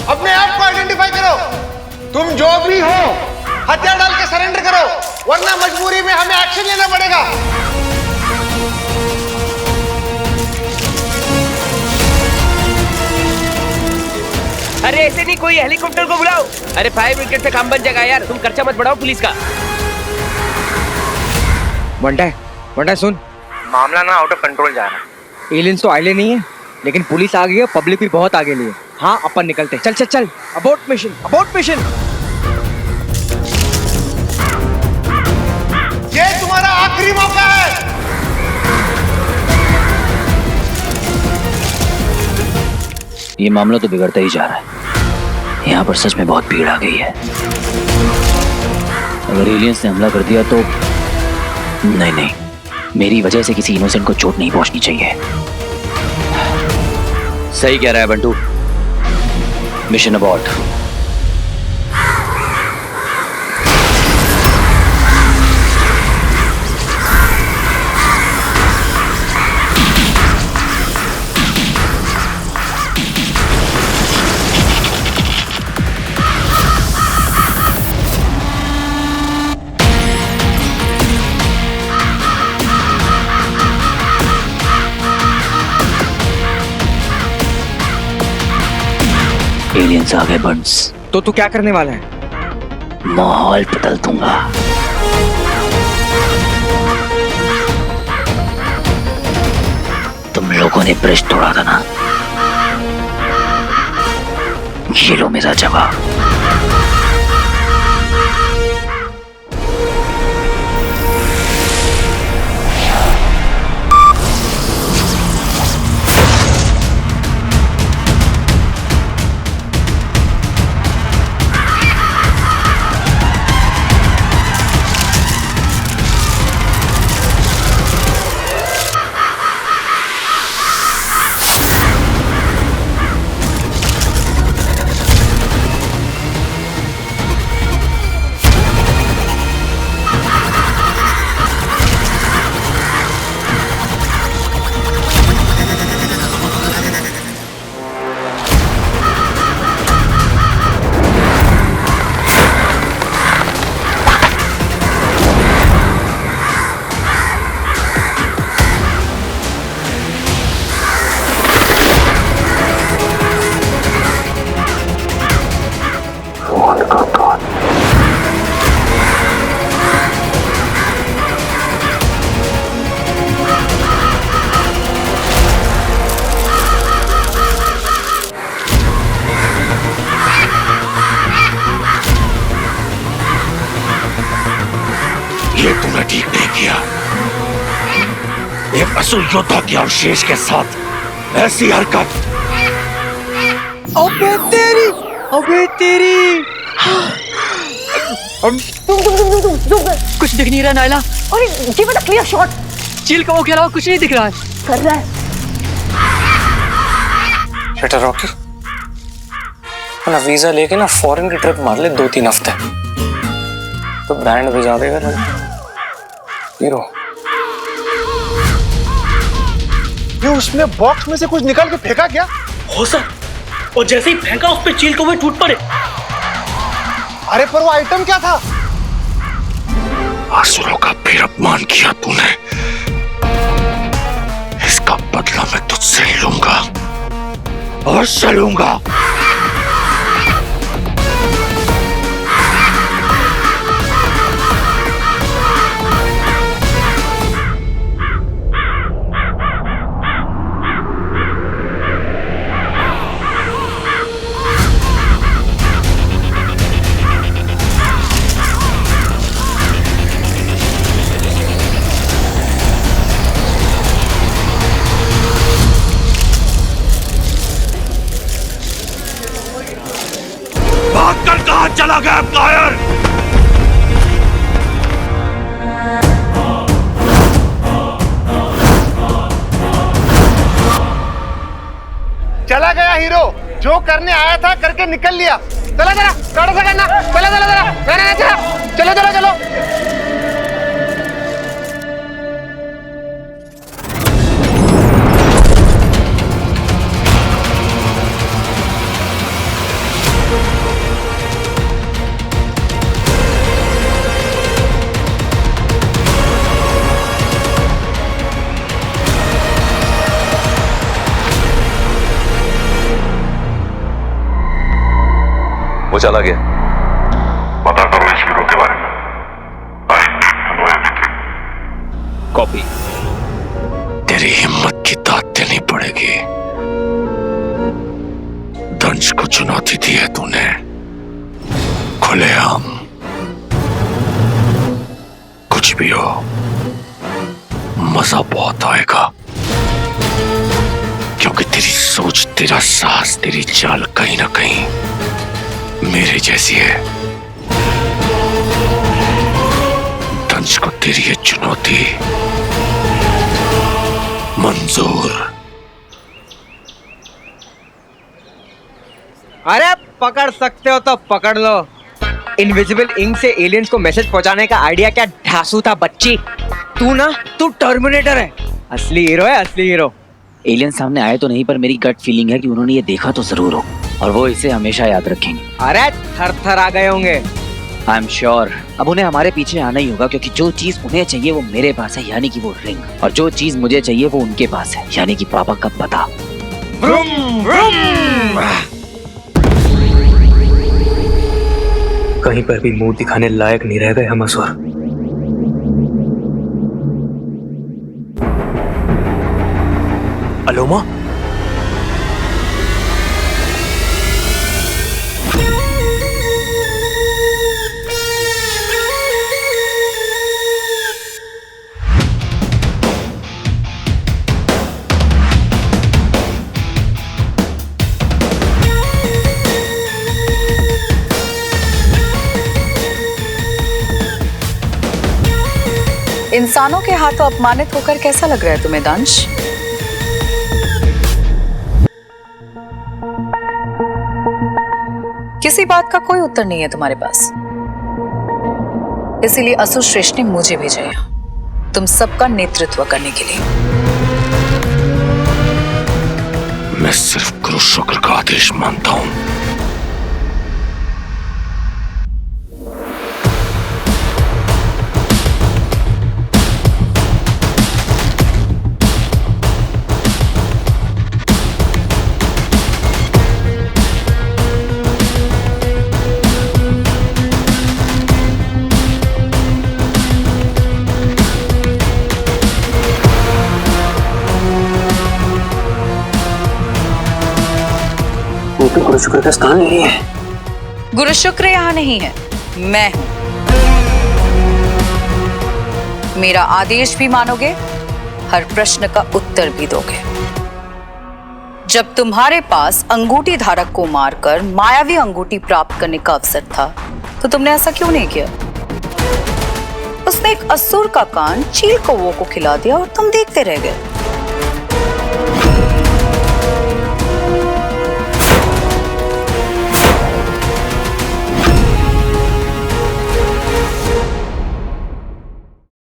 अपने आप को आइडेंटिफाई करो। तुम जो भी हो हथियार डाल के सरेंडर करो, वरना मजबूरी में हमें एक्शन लेना पड़ेगा। अरे ऐसे नहीं, कोई हेलीकॉप्टर को बुलाओ। अरे फायर ब्रिगेड से काम बन जाएगा यार, तुम खर्चा मत बढ़ाओ पुलिस का। बंटा सुन, मामला ना आउट ऑफ कंट्रोल जा रहा है। एलियंस तो आइले नहीं है, लेकिन पुलिस आ गई है, पब्लिक भी बहुत आगे लिए। हाँ, अपन निकलते। चल चल चल, अबॉर्ट मिशन, अबॉर्ट मिशन। ये तुम्हारा आखिरी मौका है। ये मामला तो बिगड़ता ही जा रहा है। यहाँ पर सच में बहुत भीड़ आ गई है। अगर एलियंस ने हमला कर दिया तो नहीं, मेरी वजह से किसी इनोसेंट को चोट नहीं पहुंचनी चाहिए। सही कह रहा है बंटू। Mission abort. एलियंस आ गए बंस। तो तू क्या करने वाला है? माहौल बदल दूंगा। तुम लोगों ने ब्रिज तोड़ा था ना, ये लो मेरा जवाब। ये तूने ठीक नहीं किया। एक असुर योद्धा के अवशेष के साथ ऐसी हरकत। अबे तेरी, अबे तेरी। कुछ दिख नहीं रहा नायला। अरे give it a clear shot. चील का वो के अलावा कुछ नहीं दिख रहा है। कर रहा है। बेटा रॉकी, अपना वीजा लेके ना फॉरेन की ट्रिप मार ले 2-3 हफ्ते, तो बैंड बजा देगा ना हीरो। ये उसने बॉक्स में से कुछ निकाल के फेंका क्या? हो सर, और जैसे ही फेंका उस पे चील को वो टूट पड़े। अरे पर वो आइटम क्या था? असुरों का फिर अपमान किया तूने, इसका बदला मैं तुझसे लूंगा, अवश्य लूंगा। भागकर कहां चला गया कायर? हीरो जो करने आया था करके निकल लिया। चला चला थोड़ा सा करना, चला चला चला चला चला चलो चलो चलो। वो चला गया। पता करो इस हीरो के बारे में। कॉपी। तेरी हिम्मत की दाद देनी पड़ेगी। दंश को चुनौती दी है तूने, खुलेआम। कुछ भी हो, मजा बहुत आएगा, क्योंकि तेरी सोच, तेरा साहस, तेरी चाल कहीं ना कहीं मेरे जैसी है। दंश को तेरी ये चुनौती मंजूर। अरे पकड़ सकते हो तो पकड़ लो। इनविजिबल इंक से एलियंस को मैसेज पहुंचाने का आइडिया क्या ढासू था बच्ची। तू टर्मिनेटर है। असली हीरो है, असली हीरो। एलियन सामने आए तो नहीं, पर मेरी गट फीलिंग है कि उन्होंने ये देखा तो जरूर हो, और वो इसे हमेशा याद रखेंगे। अरे थर थर आ गए होंगे। आई एम श्योर अब उन्हें हमारे पीछे आना ही होगा, क्योंकि जो चीज उन्हें चाहिए वो मेरे पास है, यानी कि वो रिंग, और जो चीज मुझे चाहिए वो उनके पास है, यानी कि पापा का पता। Vroom vroom. कहीं पर भी मुंह दिखाने लायक नहीं रह गए हम असुर। अलोमा, इंसानों के हाथों अपमानित होकर कैसा लग रहा है तुम्हें दंश? किसी बात का कोई उत्तर नहीं है तुम्हारे पास, इसीलिए असुर श्रेष्ठ ने मुझे भेजा यहाँ तुम सबका नेतृत्व करने के लिए। मैं सिर्फ गुरु शुक्र का आदेश मानता हूं। गुरु शुक्र का स्थान नहीं है। गुरु शुक्र यहाँ नहीं है, मैं हूं। मेरा आदेश भी मानोगे, हर प्रश्न का उत्तर भी दोगे। जब तुम्हारे पास अंगूठी धारक को मारकर मायावी अंगूठी प्राप्त करने का अवसर था, तो तुमने ऐसा क्यों नहीं किया? उसने एक असुर का कान चील कौवों को खिला दिया और तुम देखते रह गए।